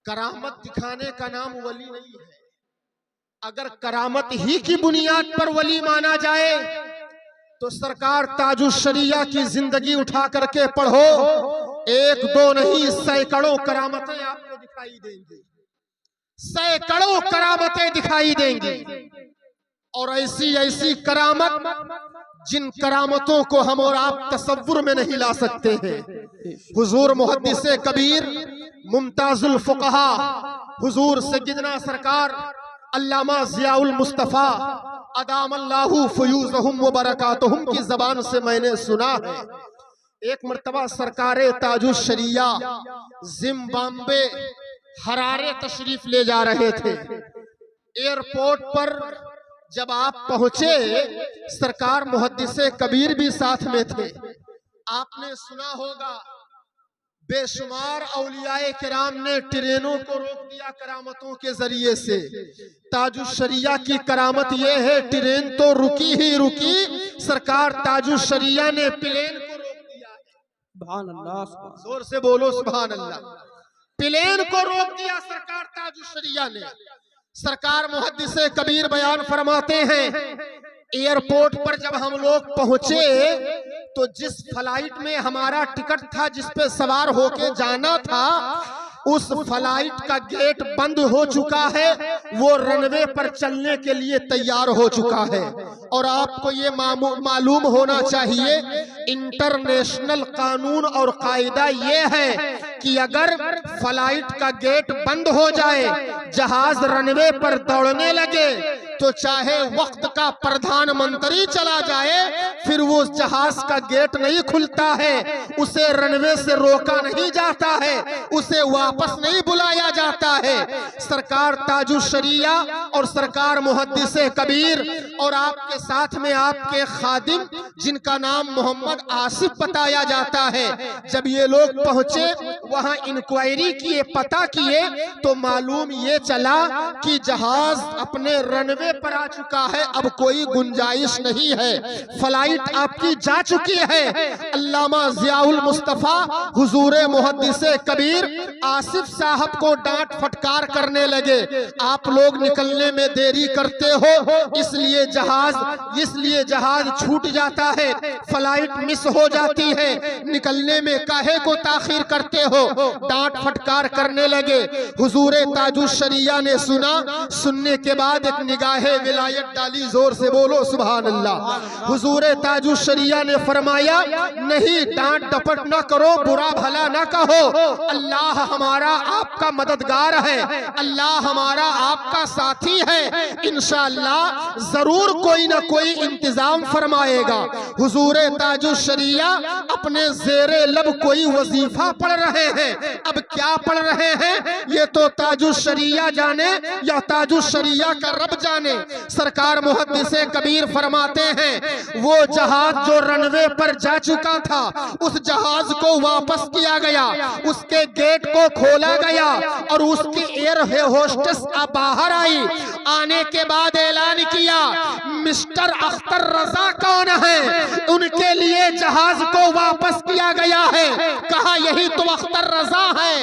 करामत दिखाने का नाम वली नहीं है। अगर करामत ही की बुनियाद पर वली माना जाए तो सरकार ताजुश शरिया की जिंदगी उठा करके पढ़ो, एक दो नहीं सैकड़ों करामतें आपको दिखाई देंगी, सैकड़ों करामतें दिखाई देंगी। और ऐसी ऐसी करामत जिन करामतों को हम और आप तसव्वुर में नहीं ला सकते हैं। हुजूर मुहद्दिसे कबीर मुमताजुल फुक़हा हुजूर सय्यदना सरकार अल्लामा ज़ियाउल मुस्तफ़ा अदामल्लाहु फ़ुयूज़हुम व बरकातुहुम की जबान से मैंने सुना है, एक मर्तबा सरकारे ताजुश शरिया जिम्बाब्वे हरारे तशरीफ ले जा रहे थे। एयरपोर्ट पर जब आप पहुंचे, सरकार मुहद्दिसे कबीर भी साथ में थे। आपने सुना होगा बेशुमार औलियाए किराम ने ट्रेनों को रोक दिया करामतों के जरिए से। ताजुश शरिया की करामत यह है, ट्रेन तो रुकी ही रुकी, सरकार ताजुश शरिया ने प्लेन को रोक दिया। सुभान अल्लाह, जोर से बोलो सुभान अल्लाह। प्लेन को रोक दिया सरकार ताजुश शरिया ने। सरकार मुहद्दिसे कबीर बयान फरमाते हैं, एयरपोर्ट पर जब हम लोग पहुंचे तो जिस फ्लाइट में हमारा टिकट था, जिस पे सवार होके जाना था, उस फ्लाइट का गेट बंद हो चुका है, वो रनवे पर चलने के लिए तैयार हो चुका है। और आपको ये मालूम होना चाहिए, इंटरनेशनल कानून और कायदा ये है कि अगर फ्लाइट का गेट बंद हो जाए, जहाज रनवे पर दौड़ने लगे, तो चाहे वक्त का प्रधानमंत्री चला जाए, फिर वो जहाज का गेट नहीं खुलता है, उसे रनवे से रोका नहीं जाता है, उसे वापस नहीं बुलाया जाता है। सरकार ताजुश शरिया और सरकार मुहद्दिसे कबीर और आपके साथ में आपके खादिम जिनका नाम मोहम्मद आसिफ बताया जाता है, जब ये लोग पहुंचे, वहां इंक्वायरी किए, पता किए, तो मालूम ये चला कि जहाज अपने रनवे पर आ चुका है, अब कोई गुंजाइश नहीं है, फ्लाइट आपकी जा चुकी है। अल्लामा ज़ियाउल मुस्तफ़ा हुजूरे मुहद्दिसे कबीर आसिफ साहब को डांट फटकार करने लगे, आप लोग निकलने में देरी करते हो, इसलिए जहाज छूट जाता है, फ्लाइट मिस हो जाती है, निकलने में काहे को ताखीर करते हो, डांट फटकार करने लगे। हुजूरे ताजुश शरिया ने सुना, सुनने के बाद एक निगाहे विलायत डाली, जोर से बोलो सुभान अल्लाह। हुजूरे ताजुश शरिया ने फरमाया, नहीं डांट डपट न करो, बुरा भला न कहो, अल्लाह हमारा आपका मददगार है, अल्लाह हमारा आपका साथी है, इंशाअल्लाह जरूर कोई ना कोई इंतजाम फरमाएगा। हुजूरे ताजुश शरिया अपने ज़ेरे लब कोई वजीफा पढ़ रहे हैं। अब क्या पढ़ रहे हैं ये तो ताजुश शरिया जाने या ताजुश शरिया का रब जाने। सरकार मुहद्दिसे कबीर फरमाते हैं, वो जहाज जो रनवे पर जा चुका था, उस जहाज को वापस किया गया, उसके गेट को खोला गया और उसकी एयर होस्टेस बाहर आई। आने के बाद ऐलान किया, मिस्टर अख्तर रजा कौन है, उनके लिए जहाज को वापस किया गया है। कहा यही तो अख्तर रजा है,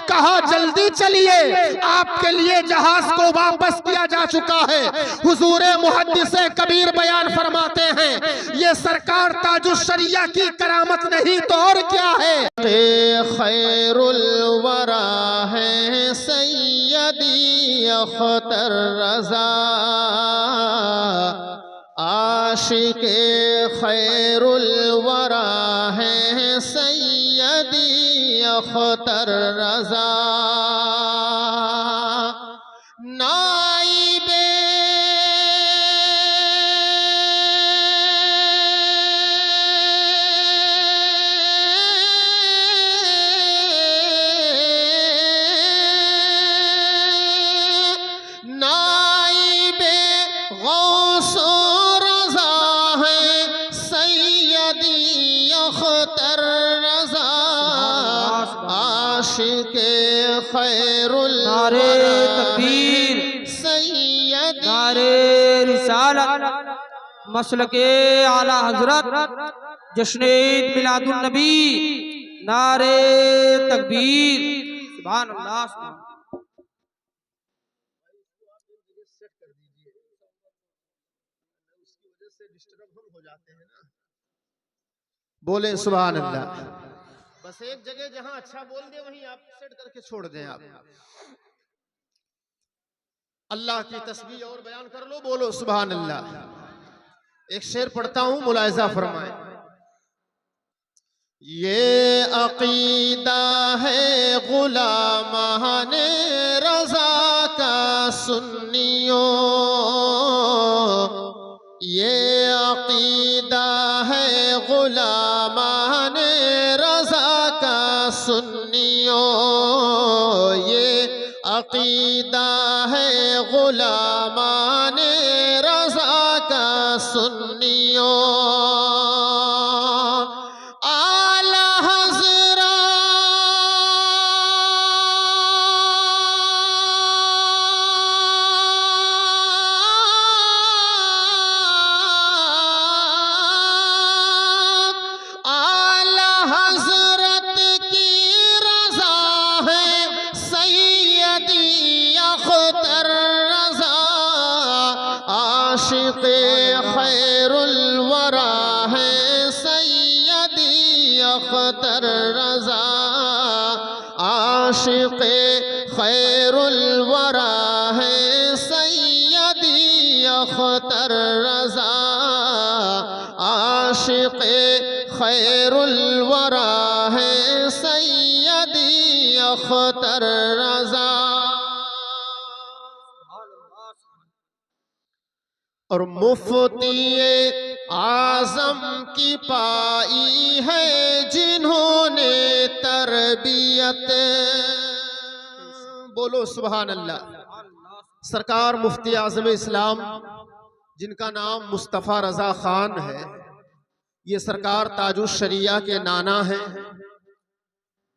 कहा जल्दी चलिए, आपके लिए जहाज को वापस किया जा चुका है। हुजूरे मुहद्दिसे कबीर बयान फरमाते हैं, ये सरकार ताजुश शरिया की करामत नहीं तो और क्या है। खैरुल वरा है सैयदी अख्तर रजा, आशिके खैरुल वरा है सैयदी अख्तर रजा, नाइबे खैरुल नारे तकबीर, सैयद नारे रिसालत, मसलके आला हजरत, जश्न ईद मिलादुन नबी, नारे तकबीर, सुभान अल्लाह। डिस्टर्ब हम हो जाते हैं ना। बोले सुभान अल्लाह। बस एक जगह जहां अच्छा बोल दे वहीं आप सेट करके छोड़ दें। आप अल्लाह की तस्बीह और बयान कर लो, बोलो सुभान अल्लाह। एक शेर पढ़ता हूं, मुलाहिजा फरमाए। ये अकीदा है गुलामाने रजा का सुन्नियों, ये अकीदा है गुलामाने रजा का सुन्नियों, ये अकीदा है गुलामाने रजा का सुन्नियों। आशिक़ खैरुल वरा है सैयदी अख्तर रज़ा, आशिक़ खैरुल वरा है सैयदी अख्तर रज़ा, आशिक़ खैरुल वरा है सैयदी अख्तर रज़ा। और मुफ्ती आज़म की पाई है जिन्होंने तरबियत, बोलो सुभान अल्लाह। सरकार मुफ्ती आज़म इस्लाम जिनका नाम मुस्तफ़ा रज़ा खान है, ये सरकार ताजुश शरिया के नाना हैं।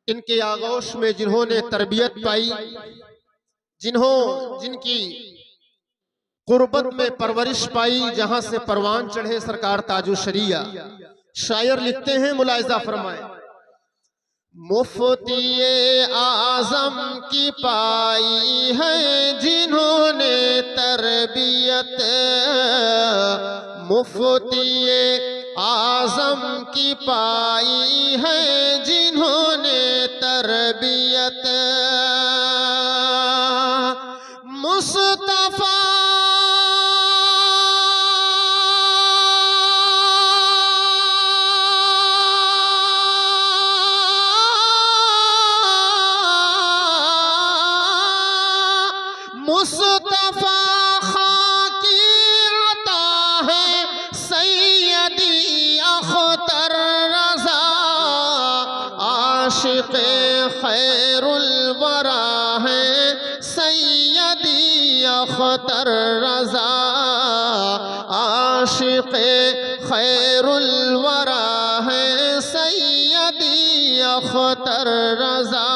इनके आगोश में जिन्होंने तरबियत पाई, जिनकी कुर्बत में परवरिश पाई, जहां से परवान चढ़े सरकार ताजुश शरिया। शायर लिखते हैं, मुलाहिजा फरमाए। मुफ्ती आज़म की पाई है जिन्होंने तरबियत, मुफ्ती आज़म की पाई है जिन्होंने तरबियत, मुस्तफ़ा मुस्तफ़ा खां की अता है सैयदी अख्तर रज़ा, आशिक़ खैरुल वरा है सैयदी अख्तर रज़ा, आशिक़ खैरुल वरा है सैयदी अख्तर रज़ा,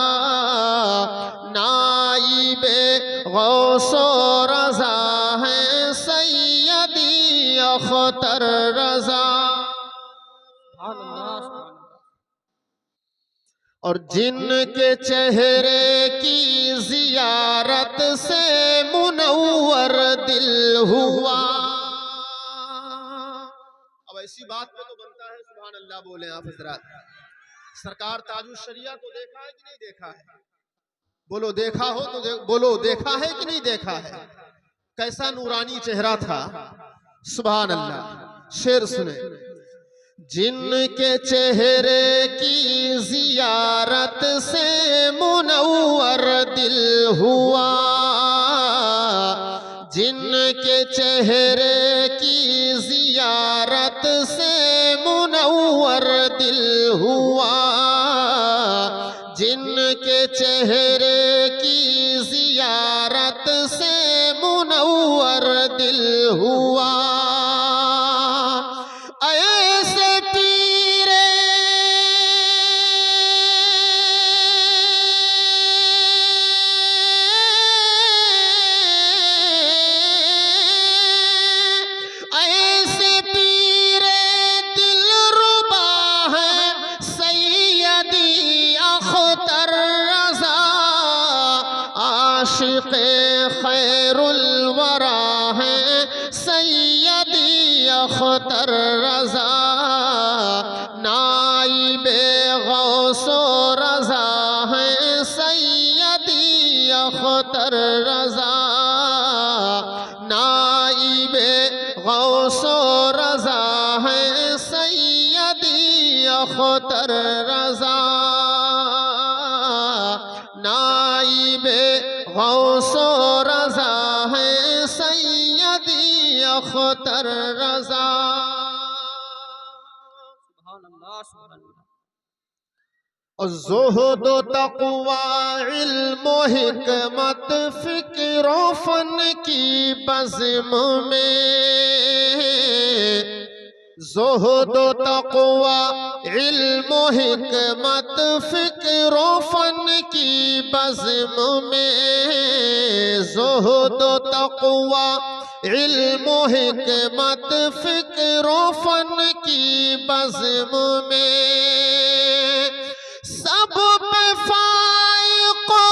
नाइबे गौसो रज़ा है सैयदी अख्तर रज़ा। और जिनके चेहरे की जियारत से मुनव्वर दिल हुआ। अब ऐसी बात पे तो बनता है सुभान अल्लाह बोले आप हज़रात। सरकार ताजुश शरिया को देखा है कि नहीं देखा है? बोलो देखा हो तो बोलो देखा है कि नहीं देखा है? कैसा नूरानी चेहरा था, सुभान अल्लाह। शेर सुने। जिनके चेहरे की जियारत से मुनव्वर दिल हुआ, जिनके चेहरे की जियारत से मुनव्वर दिल हुआ, जिनके चेहरे की जियारत से मुनव्वर दिल हुआ, ऐसे पीरे ऐसे पीरे दिलरुबा है सैयदी अख्तर रज़ा, आशिक़ खैरुल वरा है सैयदी अख्तर रजा, नाइबे गौसो रजा है सैयदी अख्तर रजा, नाइबे गौसो रजा है सैयदी अख्तर रजा, नाइबे गौसो रजा है सैयदी अख्तर रजा। ज़ुहद तक़वा इल्म हिकमत फ़िक्र फ़न की बज़्म में, ज़ुहद तक़वा इल्म हिकमत फ़िक्र फ़न की बज़्म में, ज़ुहद तक़वा इल्म हिकमत फ़िक्र फ़न की बज़्म में, सब पे फाइक़ो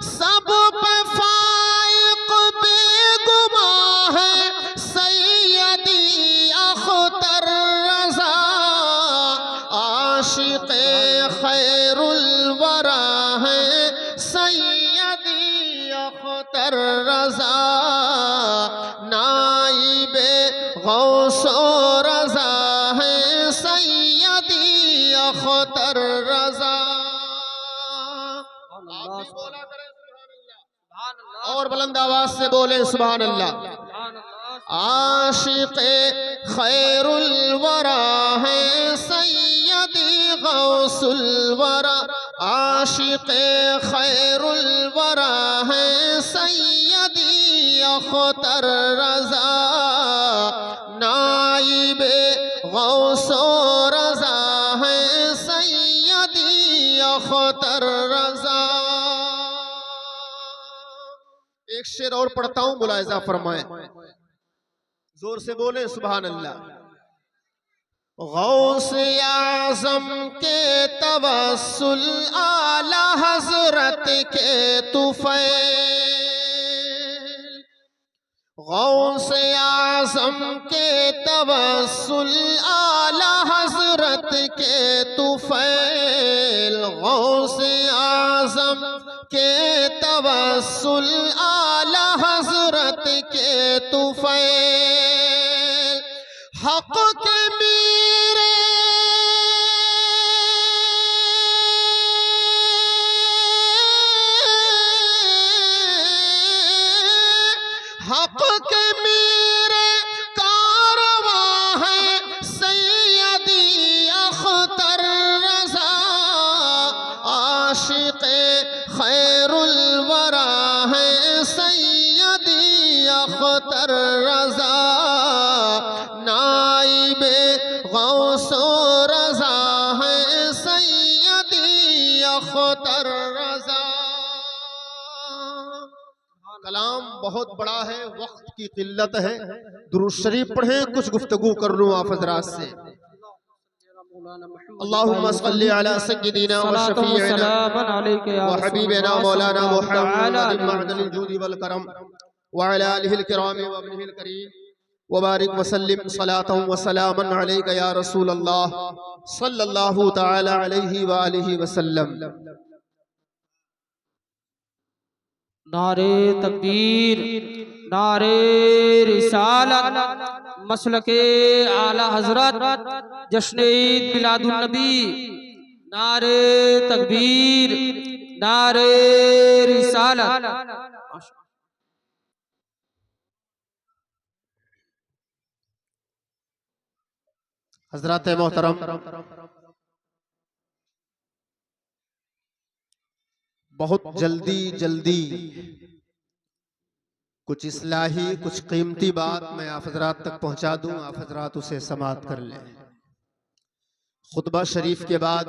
सब पे फाइक़ बेगुमा है सैयदी अख्तर रजा, आशिक़े खैरुल वरा है सैयदी अख्तर रजा, नाइबे गौसो रजा है सैयदी अख्तर रजा। और बुलंद आवाज से बोले सुभान अल्लाह। आशिक़े खैरुल वरा है सैयदी गौसुल वरा, आशिक़े खैरुल वरा है सैयदी अख्तर रजा, नाइबे गौसो रजा है सैयदी अख्तर रजा। एक शेर और पढ़ता हूं, मुलाहिज़ा फरमाएं, जोर से बोले सुभान अल्लाह। गौस आज़म के तवस्सुल आला हज़रत के तुफ़ैल, गौस आज़म के तवस्सुल आला हज़रत के तुफ़ैल, गौस आज़म के तवस्सुल आला हज़रत के तुफ़ैल, हक़ के मीरे हक़ के मीरे कारवां है सैयदी अख्तर रजा, आशिक़े खैरुल वरा है सैयदी अख्तर रजा, नाइबे गौसो रजा है सैयदी अख्तर रजा। कलाम बहुत बड़ा है, वक्त की किल्लत है, दुरूद शरीफ पढ़ें, कुछ गुफ्तगू कर लूं आप हज़रात से। अल्लाहुम्मा सल्ली अला सय्यिदिना व शफीइना व हबीबिना मौलाना मुहम्मद मअदनिल जूदी वल करम व अला आलिहिल किराम व अबनिहिल करीम व बारिक व सल्लिम सलातन व सलामन अलैका या रसूल अल्लाह सल्लल्लाहु तआला अलैहि व आलिहि वसल्लम। नारे तकबीर, नारे रिसालत, मसलके आला हजरत, जश्न ईद मिलादुन नबी, नारे तकबीर, नारे रिसालत। हजरत मोहतरम, बहुत जल्दी कुछ इस्लाही, कुछ कीमती बात मैं आप हजरात तक पहुंचा दूं, आप हजरात उसे समाअत कर लें। खुतबा शरीफ के बाद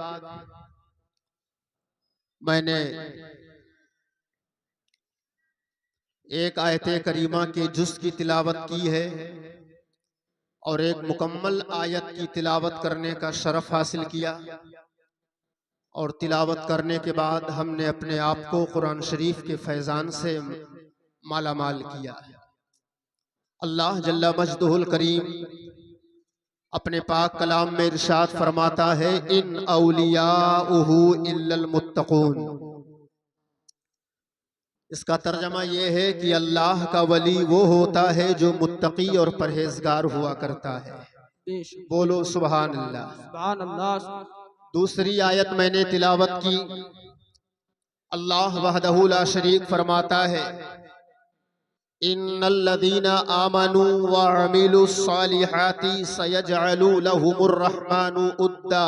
मैंने एक आयत करीमा के जुज़ की तिलावत की है और एक मुकम्मल आयत की तिलावत करने का शरफ हासिल किया और तिलावत करने के बाद हमने अपने आप को कुरान शरीफ के फैज़ान से माला माल किया। अल्लाह जल्ला मजदुहुल करीम अपने पाक कलाम में इरशाद फरमाता है, इन औलियाउहु इल्लल मुत्तकून। इसका तर्जमा यह है कि अल्लाह का वली वो होता है जो मुत्तकी और परहेजगार हुआ करता है। बोलो सुभान अल्लाह। सुभान अल्लाह। दूसरी आयत मैंने तिलावत की, अल्लाह वहदहू ला शरीक फरमाता है, इन्नल्लज़ीना आमनू व अमिलुस्सालिहाति सयजअलु लहुमुर रहमानु उद्दा।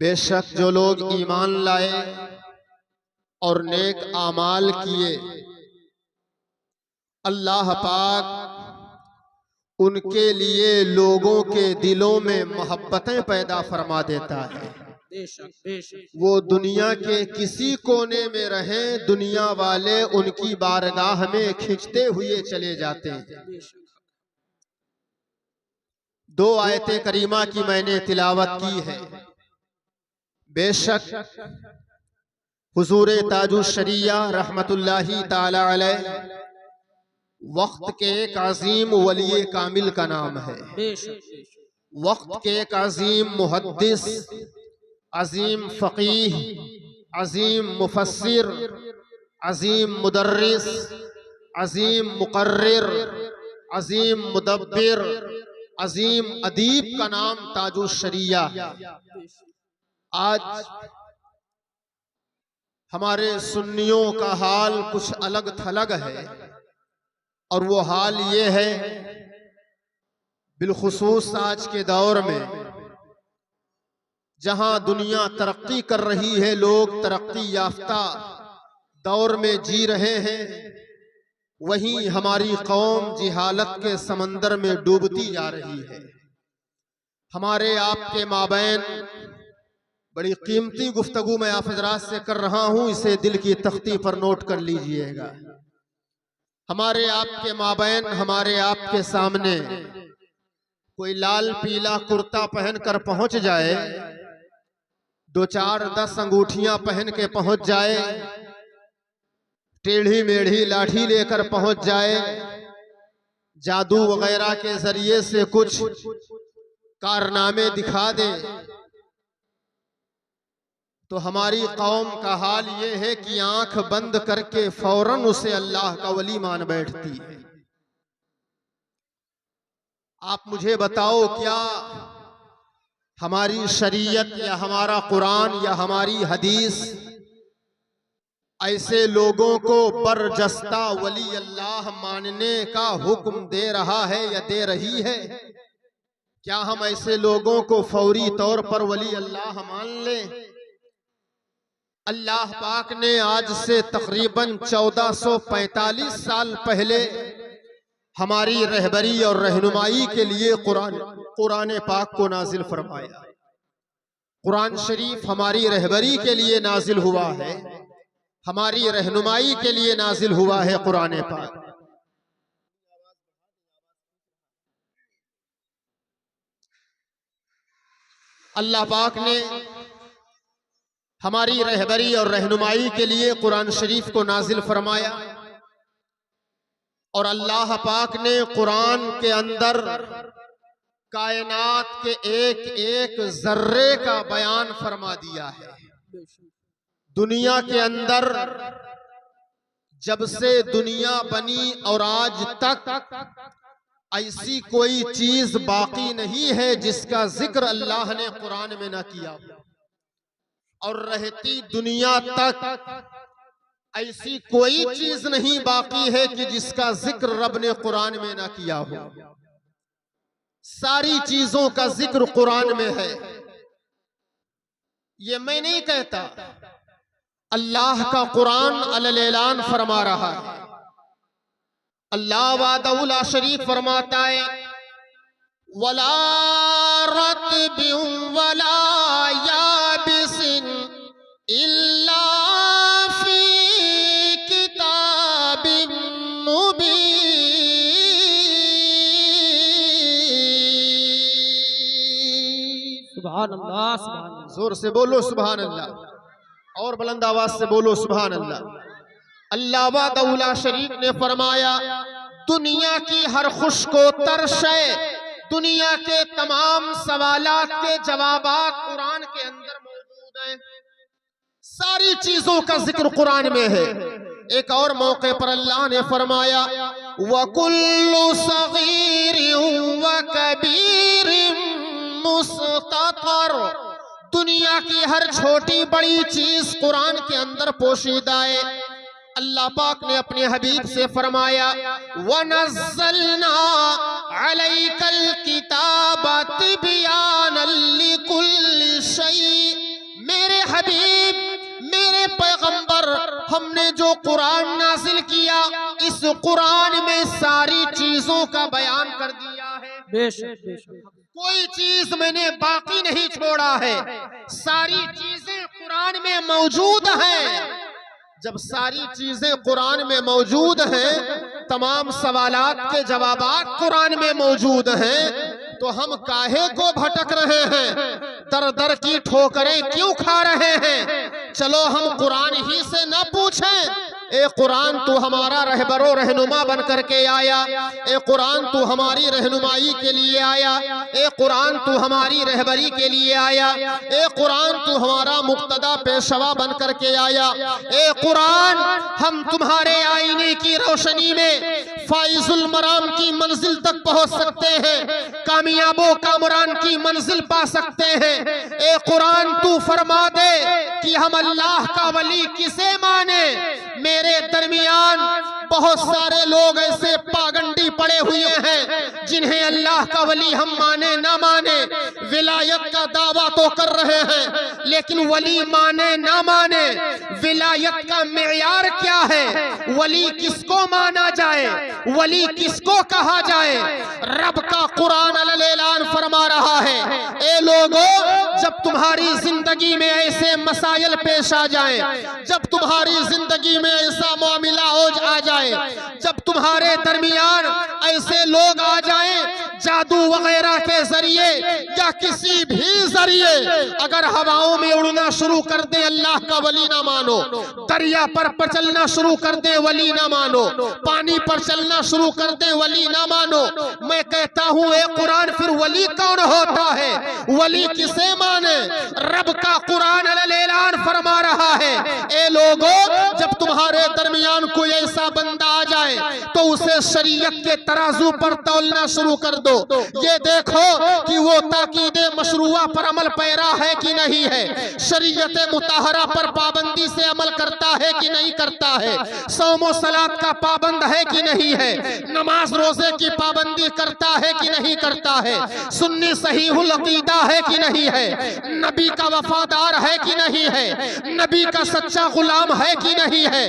बेशक जो लोग ईमान लाए और नेक आमाल किए, अल्लाह पाक उनके लिए लोगों के दिलों में मोहब्बतें पैदा फरमा देता है। वो दुनिया के किसी कोने में रहें, दुनिया वाले उनकी बारगाह में खिंचते हुए चले जाते हैं। दो आयतें करीमा की मैंने तिलावत की है। बेशक हुजूर ताजुश शरिया रहमतुल्लाही ताला अलैह वक्त के एक अजीम वली कामिल का नाम है। वक्त के एक अजीम मुहद्दिस, अजीम फ़कीह, अजीम मुफस्सिर, अजीम मुदर्रिस, अजीम मुकर्रिर, अजीम मुदब्बिर, अजीम अदीब का नाम ताजुश शरिया। आज हमारे सुन्नियों का हाल कुछ अलग थलग है, और वो हाल ये है, बिलखुसूस आज के दौर में जहां दुनिया तरक्की कर रही है, लोग तरक्की याफ्ता दौर में जी रहे हैं, वहीं हमारी कौम जिहालत के समंदर में डूबती जा रही है। हमारे आपके माबैन बड़ी कीमती गुफ्तगू मैं आप हज़रात से कर रहा हूं, इसे दिल की तख्ती पर नोट कर लीजिएगा। हमारे आपके माबैन, हमारे आपके सामने कोई लाल पीला कुर्ता पहनकर पहुंच जाए, 2-4-10 अंगूठियां पहन के पहुंच जाए, टेढ़ी मेढ़ी लाठी लेकर पहुंच जाए, जादू वगैरह के जरिए से कुछ कारनामे दिखा दे, तो हमारी कौम का हाल ये है कि आंख बंद करके फौरन उसे अल्लाह का वली मान बैठती है। आप मुझे बताओ, क्या हमारी शरीयत या हमारा कुरान या हमारी हदीस ऐसे लोगों को बरजस्ता वली अल्लाह मानने का हुक्म दे रहा है या दे रही है? क्या हम ऐसे लोगों को फौरी तौर पर वली अल्लाह मान लें? अल्लाह पाक ने आज से तकरीबन 1445 साल पहले हमारी रहबरी और रहनुमाई के लिए कुरान पाक को नाजिल फरमाया। कुरान शरीफ हमारी रहबरी के लिए नाजिल हुआ है, हमारी रहनुमाई के लिए नाजिल हुआ है कुरान पाक। अल्लाह पाक ने हमारी रहबरी और रहनुमाई के लिए कुरान शरीफ को नाजिल फरमाया, और अल्लाह पाक ने कुरान के अंदर कायनात के एक एक जर्रे का बयान फरमा दिया है। दुनिया के अंदर जब से दुनिया बनी और आज तक ऐसी कोई चीज बाकी नहीं है जिसका जिक्र अल्लाह ने कुरान में ना किया, और रहती दुनिया तक ऐसी कोई चीज नहीं बाकी है कि जिसका जिक्र रब ने कुरान में ना किया हो। सारी चीजों का जिक्र कुरान में है। ये मैं नहीं कहता, अल्लाह का कुरान अलल ऐलान फरमा रहा है। अल्लाह वादउला शरीफ फरमाता है, वला रत्बिन वला याबिसिन इल्ला फी किताबिन मुबीन। सुभान अल्लाह, सुभान अल्लाह। जोर से बोलो सुभान अल्लाह, और बुलंद आवाज से बोलो सुभान अल्लाह। अल्लामा दौला शरीफ ने फरमाया, दुनिया की हर खुश को तरशे, दुनिया के तमाम सवालात के जवाबात कुरान के अंदर मौजूद हैं। सारी चीजों का जिक्र कुरान में है। एक और मौके पर अल्लाह ने फरमाया, वकुल्लु सगीरिन व कबीरिन मुस्ततर, दुनिया की हर छोटी बड़ी चीज कुरान के अंदर पोशीदा है। अल्लाह पाक ने अपने हबीब से फरमाया, वनज़्ज़लना अलैकल किताबा तिबयानल लिकुल्लि शै, मेरे हबीब मेरे पैगंबर, हमने जो कुरान नाजिल किया इस कुरान में सारी चीजों का बयान कर दिया है। बेशक बेशक, कोई चीज मैंने बाकी नहीं छोड़ा है, सारी चीजें कुरान में मौजूद हैं। जब सारी चीजें कुरान में मौजूद हैं, तमाम सवालात के जवाबात कुरान में मौजूद हैं, तो हम काहे को भटक रहे हैं, दर दर की ठोकरें क्यों खा रहे हैं? चलो हम कुरान ही से न पूछें, ए कुरान तू हमारा रहबरो रहनुमा बन करके आया, ए कुरान तू हमारी रहनुमाई के लिए आया, ए कुरान तू हमारी रहबरी के लिए आया, ए कुरान तू हमारा मुक्तदा पेशवा बन करके आया। ए कुरान, हम तुम्हारे आईने की रोशनी में फाइजुल मराम की मंजिल तक पहुंच सकते हैं, कामयाबो कामरान की मंजिल पा सकते हैं। ए कुरान तू फरमा दे कि हम अल्लाह का वली किसे माने। मेरे दरमियान बहुत सारे लोग ऐसे पागंडी पड़े हुए हैं जिन्हें अल्लाह का वली हम माने ना माने, विलायत का दावा तो कर रहे हैं लेकिन वली माने ना माने, विलायत का मेयार क्या है, वली किसको माना जाए, वली किसको कहा जाए? रब का कुरान अल-ऐलान फरमा रहा है, ए लोगों, जब तुम्हारी जिंदगी में ऐसे मसाइल पेश आ जाए, जब तुम्हारी जिंदगी में ऐसा मामला आ जाए, जब तुम्हारे दरमियान ऐसे लोग आ जाएं जादू वगैरह के जरिए या किसी भी जरिए, अगर हवाओं में उड़ना शुरू कर दे अल्लाह का वली ना मानो, दरिया पर चलना शुरू कर दे वली ना मानो, पानी पर चलना शुरू कर दे वली ना मानो। मैं कहता हूँ ए कुरान, फिर वली कौन होता है? वली किसे माने? रब का कुरान अल-ऐलान फरमा रहा है, ए लोगों, जब तुम्हारे दरमियान कोई ऐसा बंदा आ जाए तो उसे शरीयत के तराजू पर तौलना शुरू कर दो। ये देखो कि वो ताकीदे मशरूआ पर अमल पैरा है कि नहीं है, शरीयत मुताहरा पर पाबंदी से अमल करता है कि नहीं करता है, सौमो सलात का पाबंद है कि नहीं है, नमाज रोजे की पाबंदी करता है कि नहीं करता है, सुन्नी सहीहुल अकीदा है कि नहीं है, नबी का वफादार है कि नहीं है, नबी का सच्चा गुलाम है कि नहीं है,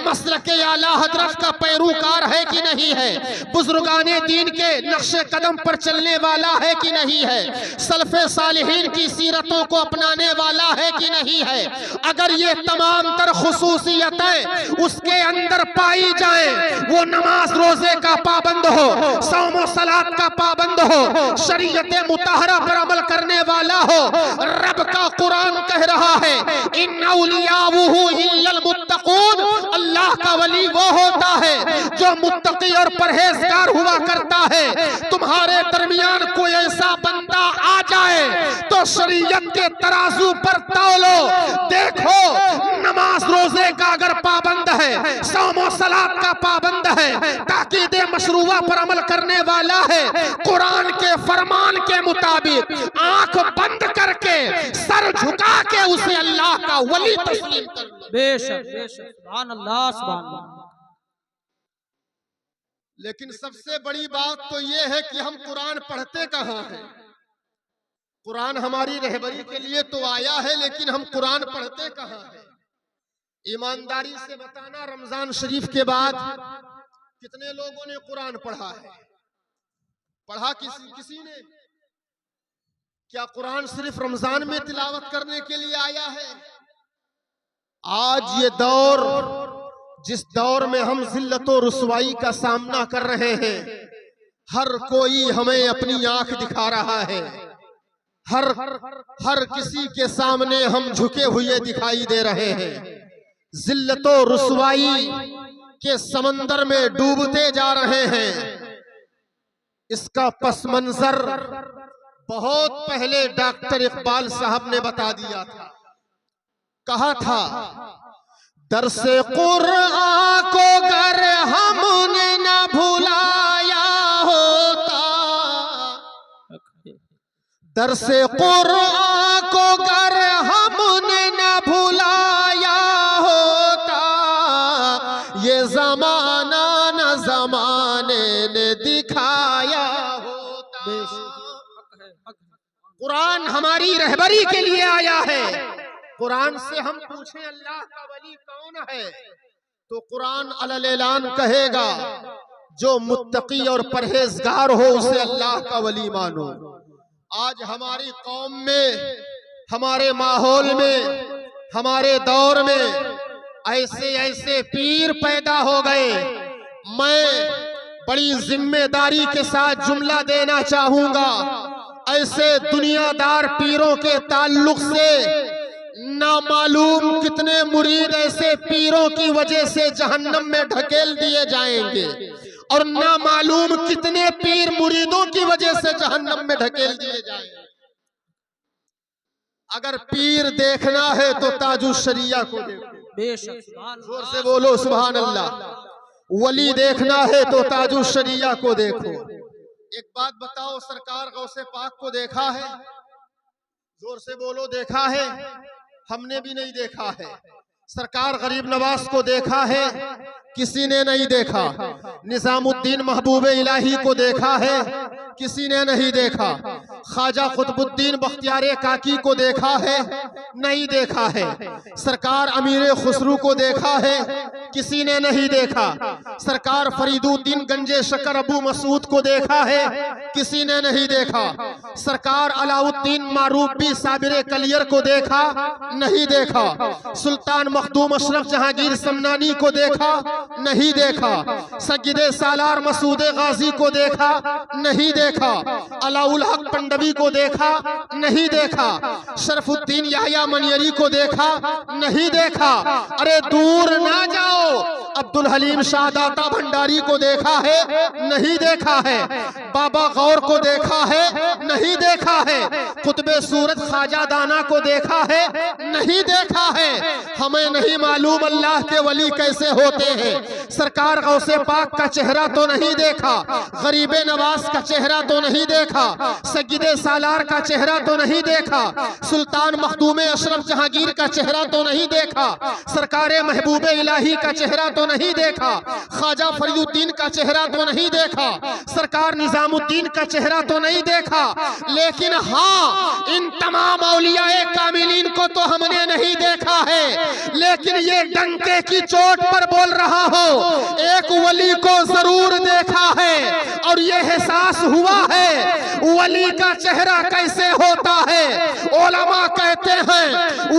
मसलके आला हजरत का पैरोकार है कि नहीं है, बुजुर्गाने दीन के नक्शे कदम पर चलने वाला है कि नहीं है, सल्फे सालिहीन की सीरतों को अपनाने वाला है कि नहीं है। अगर ये तमाम तर खुसूसियतें उसके अंदर पाई जाए, वो नमाज रोजे का पाबंद हो, सौमो सलात का पाबंद हो, शरीयत मुताहरा पर अमल करने वाला हो, रब का कुरान कह रहा है, इन्ना औलियाउहु इल्लल मुत्तकून, अल्लाह का वली वो होता है जो मुत्तकी और परहेजगार हुआ करता है। तुम्हारे दरमियान कोई ऐसा बंदा आ जाए तो शरीयत के तराजू पर तौलो, देखो नमाज रोजे का अगर पाबंद है, सौमो सलात का पाबंद है, ताकीदे मशरूआ पर अमल करने वाला है, कुरान के फरमान के मुताबिक आंख बंद करके सर झुका के उसे अल्लाह का वली तस्लीम कर लो। बेशक बेशक, सुभान अल्लाह सुभान अल्लाह। लेकिन सबसे बड़ी बात तो ये है कि हम कुरान पढ़ते कहाँ हैं? कुरान हमारी रहबरी के लिए तो आया है, लेकिन हम कुरान पढ़ते कहाँ हैं? ईमानदारी से बताना, रमजान शरीफ के बाद कितने लोगों ने कुरान पढ़ा है? पढ़ा किसी ने? क्या कुरान सिर्फ रमजान में तिलावत करने के लिए आया है? आज ये दौर, जिस दौर में हम जिल्लत और रुसवाई का सामना कर रहे हैं, हर कोई हमें अपनी आंख दिखा रहा है, हर किसी के सामने हम झुके हुए दिखाई दे रहे हैं। जिल्लतो रुसवाई के समंदर में डूबते जा रहे हैं। इसका पस मंजर बहुत पहले डॉक्टर इकबाल साहब ने बता दिया था। कहा था, दरसे कुरान को गर हमने न भुलाया होता, दरसे कुरान को गर हमने न भुलाया होता, ये जमाना न जमाने ने दिखाया होता। कुरान हमारी रहबरी के लिए आया है। कुरान से हम पूछें अल्लाह का वली कौन है, तो कुरान अलल ऐलान कहेगा, जो मुत्तकी और परहेजगार हो उसे अल्लाह का वली मानो। आज हमारी कौम में, हमारे माहौल में, हमारे दौर में ऐसे ऐसे पीर पैदा हो गए। मैं बड़ी जिम्मेदारी के साथ जुमला देना चाहूंगा, ऐसे दुनियादार पीरों के ताल्लुक से नामालूम कितने मुरीद ऐसे पीरों की वजह से जहन्नम में ढकेल दिए जाएंगे, और नामालूम कितने पीर मुरीदों की वजह से जहन्नम में ढकेल दिए जाएंगे। अगर पीर देखना है तो ताजुश शरिया को देखो, जोर से बोलो सुभान अल्लाह। वली देखना है तो ताजुश शरिया को देखो। एक बात बताओ, सरकार गौसे पाक को देखा है? जोर से बोलो, देखा है? हमने भी नहीं देखा है। सरकार गरीब नवाज को देखा है? किसी ने नहीं देखा। निजामुद्दीन महबूब इलाही को देखा है? किसी ने नहीं देखा। ख्वाजा कुतुबुद्दीन बख्तियार काकी को देखा है? नहीं देखा है। सरकार अमीर खुसरू को देखा है? किसी ने नहीं देखा। सरकार फरीदुद्दीन गंजे शकर अबू मसूद को देखा है? किसी ने नहीं देखा। सरकार अलाउद्दीन मारूफी साबिर कलियर को देखा? नहीं देखा। सुल्तान मखदूम अशरफ जहांगीर समनानी को देखा? नहीं देखा। सज्जिदे सालार मसूद गाजी को देखा? नहीं देखा। अलाउल हक पंडवी को देखा? नहीं देखा। शरफुद्दीन याह्या मनियरी को देखा? नहीं देखा। अरे दूर ना जाओ, अब्दुल हलीम शाहदाता भंडारी को देखा है? नहीं देखा है। बाबा गौर को देखा है? नहीं देखा है। कुतुबे सूरत ख्वाजा दाना को देखा है? नहीं देखा है। हमें नहीं मालूम अल्लाह के वली कैसे होते हैं। सरकार गौसे पाक का चेहरा तो नहीं देखा, गरीबे नवाज का चेहरा तो नहीं देखा, सज्जिदे सालार का चेहरा तो नहीं देखा, सुल्तान मखदूम अशरफ जहांगीर का चेहरा तो नहीं देखा, सरकारे महबूब इलाही का चेहरा तो नहीं देखा, ख्वाजा फरीदुद्दीन का चेहरा तो नहीं देखा, सरकार निजामुद्दीन का चेहरा तो नहीं देखा। लेकिन हाँ, इन तमाम औलियाए कामिलीन को तो हमने नहीं देखा है। लेकिन ये डंके की चोट पर बोल रहा हो, एक वली को जरूर देखा है और ये एहसास हुआ है वली का चेहरा कैसे होता है। उलमा कहते हैं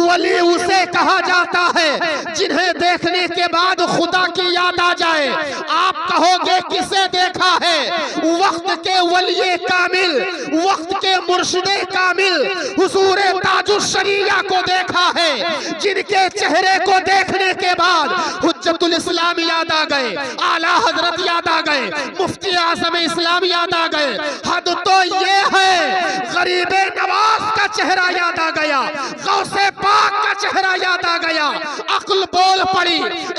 वली उसे कहा जाता है जिन्हें देखने के बाद खुदा की याद आ जाए। आप कहोगे किसे देखा है? वक्त के वली कामिल, वक्त के मुर्शिदे कामिल हुजूर ताजुश शरिया को देखा है, जिनके चेहरे को देखने के बाद हुज्जतुल इस्लाम याद आ गए, आला हजरत याद आ गए, मुफ्ती आज़म इस्लाम याद आ गए। हद तो ये है गरीबे नवाज का चेहरा याद आ गया, गौसे पाक का चेहरा याद आ गया, अक्ल बोल पड़ी,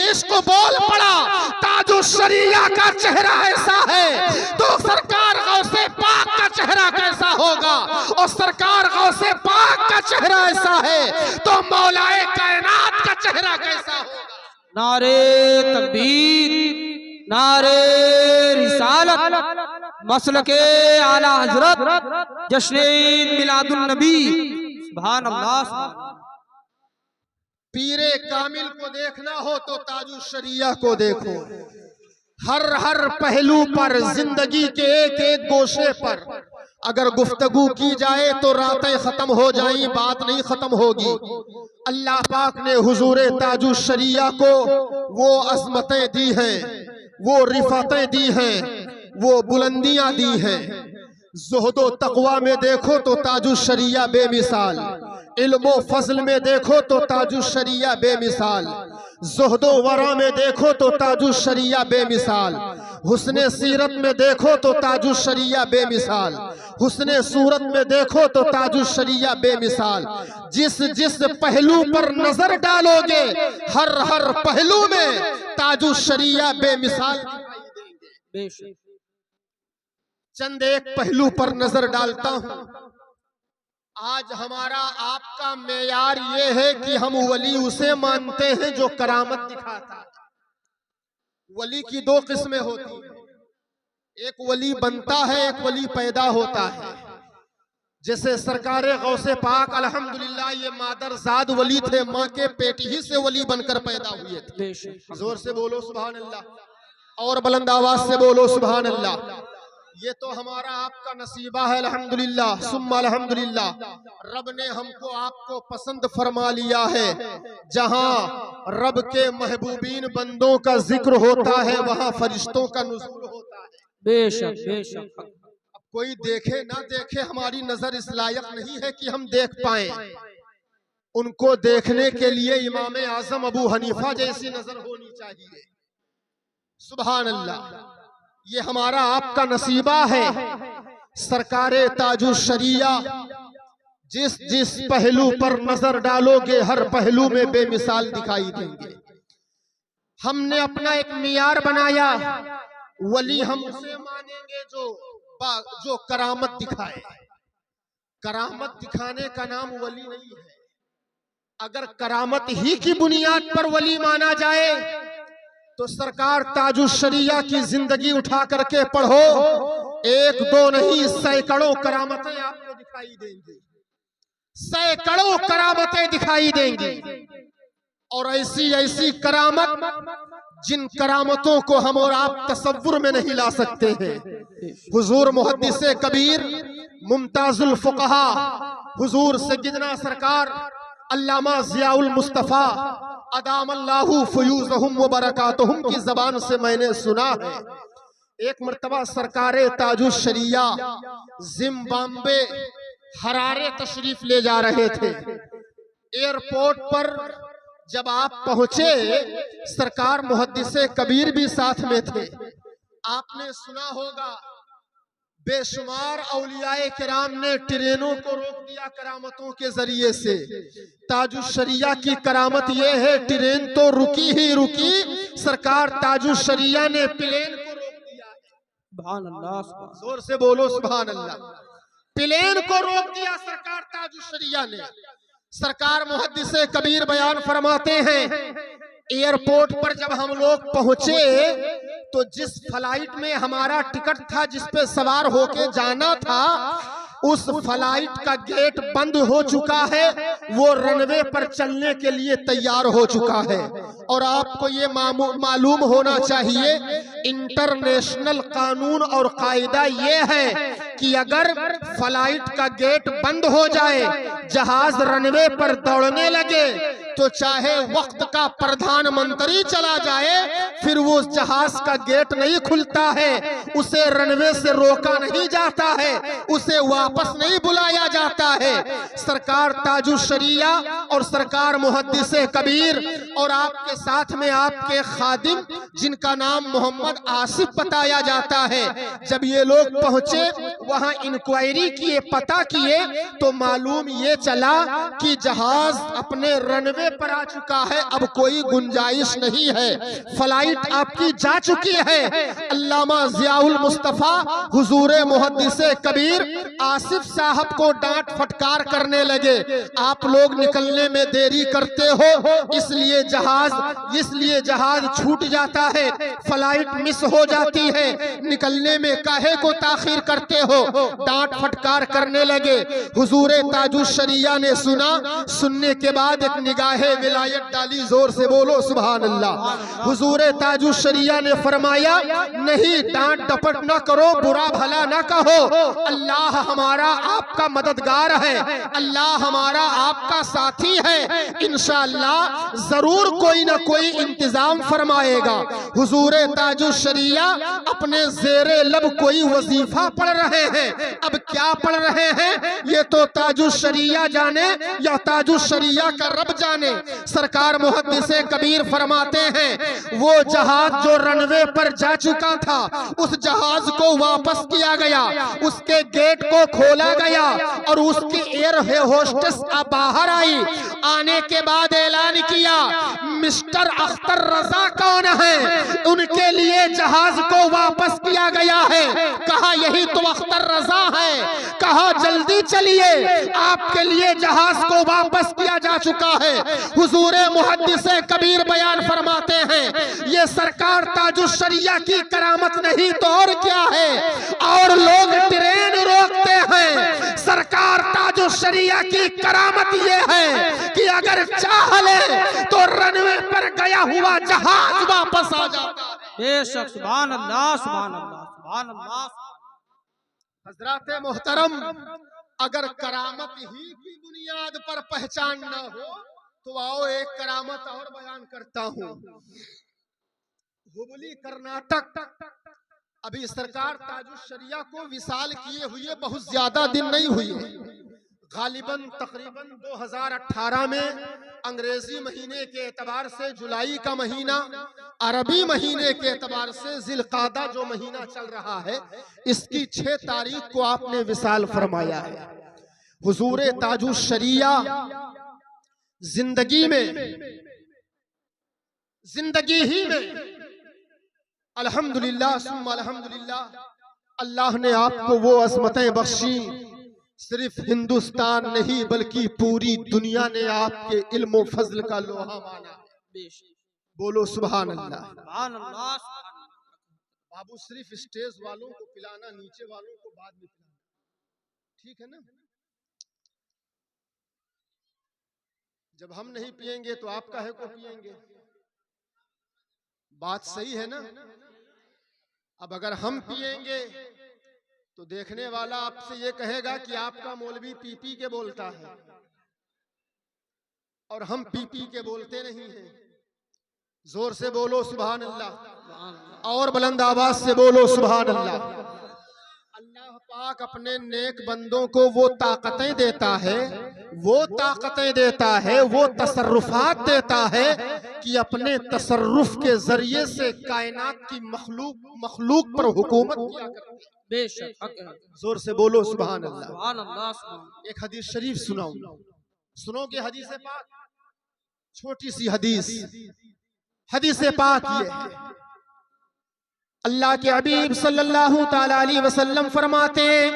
इश्क बोल पड़ा। ताजुश शरिया का चेहरा ऐसा है तो सरकार गौसे पाक का चेहरा कैसा होगा? और सरकार गौसे पाक का चेहरा ऐसा है तो मौलाए कायनात का चेहरा कैसा होगा? नारे तकबीर, नारे रिसालत, मसलके आला हजरत, जश्न मिलादुन नबी। सुभान अल्लाह। पीरे कामिल को देखना हो तो ताजुश शरिया को देखो। हर पहलू पर, जिंदगी के एक एक गोशे पर अगर गुफ्तगू की जाए तो रातें खत्म हो जाएं, बात नहीं खत्म होगी। अल्लाह पाक ने हुजूरे ताजुश शरिया को वो अज़मतें दी हैं, वो रिफातें दी हैं, वो बुलंदियां दी हैं। ज़ुहदो तक़वा में देखो तो ताजुश शरिया बेमिसाल, इल्मो फज़ल में देखो तो ताजुश शरिया बेमिसाल, ज़ुहदो वरा में देखो तो ताजुश शरिया बेमिसाल, हुस्ने सीरत में देखो तो ताजुश शरिया बेमिसाल, हुस्ने सूरत में देखो तो ताजुश शरिया बेमिसाल। जिस जिस पहलू पर नजर डालोगे हर हर पहलू में ताजुश शरिया बेमिसाल। बेशक चंद एक पहलू पर नजर डालता हूं। आज हमारा आपका मेयार ये है कि हम वली उसे मानते हैं जो करामत दिखाता है। वली की दो किस्में होती हैं, एक वली बनता है, एक वली पैदा होता है। जैसे सरकारे गौसे पाक अल्हम्दुलिल्लाह ये मादरजाद वली थे, माँ के पेट ही से वली बनकर पैदा हुए थे। जोर से बोलो सुभान अल्लाह और बुलंद आवाज से बोलो सुभान अल्लाह। ये तो हमारा आपका नसीबा है अल्हम्दुलिल्लाह सुम्मा अल्हम्दुलिल्लाह। रब ने हमको आपको पसंद फरमा लिया है। जहां रब के महबूबीन बंदों का जिक्र होता है वहां फरिश्तों का नुज़ूल होता है। बेशक बेशक। अब कोई देखे ना देखे, हमारी नजर इस लायक नहीं है कि हम देख पाए। उनको देखने के लिए इमाम आजम अबू हनीफा जैसी नजर होनी चाहिए। सुभान अल्लाह, ये हमारा आपका नसीबा है। सरकारे ताजुश शरिया जिस जिस पहलू पर नजर डालोगे हर पहलू में बेमिसाल दिखाई देंगे। हमने अपना एक मियार बनाया, वली हम उसे मानेंगे जो करामत दिखाए। करामत दिखाने का नाम वली नहीं है। अगर करामत ही की बुनियाद पर वली माना जाए तो सरकार ताजुश शरिया की जिंदगी उठा करके पढ़ो, एक दो नहीं सैकड़ों करामतें आपको दिखाई देंगी, सैकड़ों करामतें दिखाई देंगी। और ऐसी ऐसी करामत जिन करामतों को हम और आप तसव्वुर में नहीं ला सकते हैं। हुजूर मुहद्दिसे कबीर मुमताजुल फुक़हा हुजूर सय्यदना सरकार अल्लामा ज़ियाउल मुस्तफ़ा अदामल्लाहु फ़ुयूज़हुम व बरकातुहुम की ज़बान से मैंने सुना है। एक मर्तबा सरकारे ताजुश शरिया जिम्बाब्वे हरारे तशरीफ ले जा रहे थे। एयरपोर्ट पर जब आप पहुंचे, सरकार मुहद्दिसे कबीर भी साथ में थे। आपने सुना होगा बेशुमार औलियाए किराम ने ट्रेनों को रोक दिया करामतों के जरिए से। ताजुश शरिया की करामत यह है, ट्रेन तो रुकी ही रुकी, सरकार ताजुश शरिया ने प्लेन को रोक दिया। सुभान अल्लाह, जोर से बोलो सुभान अल्लाह। प्लेन को रोक दिया सरकार ताजुश शरिया ने। सरकार मुहद्दिसे कबीर बयान फरमाते हैं, एयरपोर्ट पर जब हम लोग पहुंचे तो जिस फ्लाइट में हमारा टिकट था, जिस पे सवार होके जाना था, उस फ्लाइट का गेट बंद हो चुका है, वो रनवे पर चलने के लिए तैयार हो चुका है। और आपको ये मालूम होना चाहिए, इंटरनेशनल कानून और कायदा ये है कि अगर फ्लाइट का गेट बंद हो जाए, जहाज रनवे पर दौड़ने लगे, तो चाहे वक्त का प्रधानमंत्री चला जाए, फिर वो जहाज का गेट नहीं खुलता है, उसे रनवे से रोका नहीं जाता है, उसे वापस नहीं बुलाया जाता है। सरकार ताजुश शरिया और सरकार मुहद्दिसे कबीर और आपके साथ में आपके खादिम जिनका नाम मोहम्मद आसिफ बताया जाता है, जब ये लोग पहुंचे वहां इंक्वायरी किए, पता किए, तो मालूम ये चला कि जहाज अपने रनवे पर आ चुका है, अब कोई गुंजाइश नहीं है, फ्लाइट आपकी जा चुकी है। अल्लामा ज़ियाउल मुस्तफ़ा हुजूरे मुहद्दिसे कबीर आसिफ साहब को डांट फटकार करने लगे, आप लोग निकलने में देरी करते हो, इसलिए जहाज छूट जाता है, फ्लाइट मिस हो जाती है, निकलने में काहे को ताखीर करते हो, डांट फटकार करने लगे। हुजूरे ताजुश शरिया ने सुना, सुनने के बाद एक निगाहे विलायत डाली, जोर से बोलो सुभान अल्लाह। हुजूरे ताजुशरिया ने फरमाया, नहीं, डांट डपट न करो, बुरा भला न कहो, अल्लाह हमारा आपका मददगार है, अल्लाह हमारा आपका साथी है, इंशाअल्लाह जरूर कोई ना कोई इंतजाम फरमाएगा। हुजूर ताजुशरिया अपने ज़ेरे लब कोई वजीफा पढ़ रहे हैं। अब क्या पढ़ रहे हैं ये तो ताजुशरिया जाने या ताजुशरिया का रब जाने। सरकार मुहद्दिसे कबीर फरमाते हैं, वो जहाज जो रनवे पर जा चुका था, उस जहाज को वापस किया गया, उसके गेट को खोला गया और उसकी एयर होस्टेस बाहर आई। आने के बाद ऐलान किया, मिस्टर अख्तर रजा कौन है? उनके लिए जहाज को वापस किया गया है। कहा यही तो अख्तर रजा है। कहा जल्दी चलिए, आपके लिए जहाज को वापस किया जा चुका है। हुजूर मुहद्दिसे कबीर बयान फरमाते हैं, ये सरकार ताजुशरिया की करामत नहीं तो और क्या है। और लोग ट्रेन रोकते हैं, सरकार ताजुशरिया की करामत ये है कि अगर चाह ले तो रनवे पर गया हुआ जहाज वापस आ जाता है। बेशक, सुभान अल्लाह, सुभान अल्लाह, सुभान अल्लाह। हजरात मोहतरम, अगर करामत ही की बुनियाद पर पहचान न हो तो आओ एक करामत और बयान करता हूँ। हुबली कर्नाटक, अभी सरकार ताजुशरिया को विसाल किए हुए बहुत ज्यादा दिन नहीं हुए। गालिबन तकरीबन 2018 में अंग्रेजी महीने के एतबार से जुलाई का महीना, अरबी महीने के एतबार से जिलकादा जो महीना चल रहा है, इसकी 6 तारीख को आपने विसाल फरमाया है। हुजूर ताजुशरिया जिंदगी ही में अल्हम्दुलिल्लाह सुम्मा अल्हम्दुलिल्लाह, अल्लाह ने आपको वो अज़मतें बख्शी, सिर्फ हिंदुस्तान नहीं बल्कि पूरी दुनिया ने आपके इल्म फजल का लोहा माना। बोलो सुभान अल्लाह। बाबू सिर्फ स्टेज वालों को पिलाना, नीचे वालों को बाद में पिलाना, ठीक है ना? जब हम नहीं पिएंगे तो आप काहे को पिएंगे? बात सही है ना? अब अगर हम पिएंगे तो देखने वाला आपसे ये कहेगा कि आपका मौलवी पी पी के बोलता है, और हम पी पी के बोलते नहीं हैं। जोर से बोलो सुभान अल्लाह, और बुलंद आवाज से बोलो सुभान अल्लाह। अल्लाह पाक अपने नेक बंदों को वो ताकतें देता है, वो तसर्रुफात देता है कि अपने तसर्रुफ के जरिए से कायनात की मखलूक पर हुकूमत किया करते हैं। बेशक, जोर से बोलो सुभान अल्लाह। सुभान अल्लाह, सुभान। एक हदीस शरीफ सुनाऊं, सुनोगे हदीस पाक? छोटी सी हदीस पाक ये है। अल्लाह के हबीब सल्लल्लाहु ताला अलैहि वसल्लम फरमाते हैं,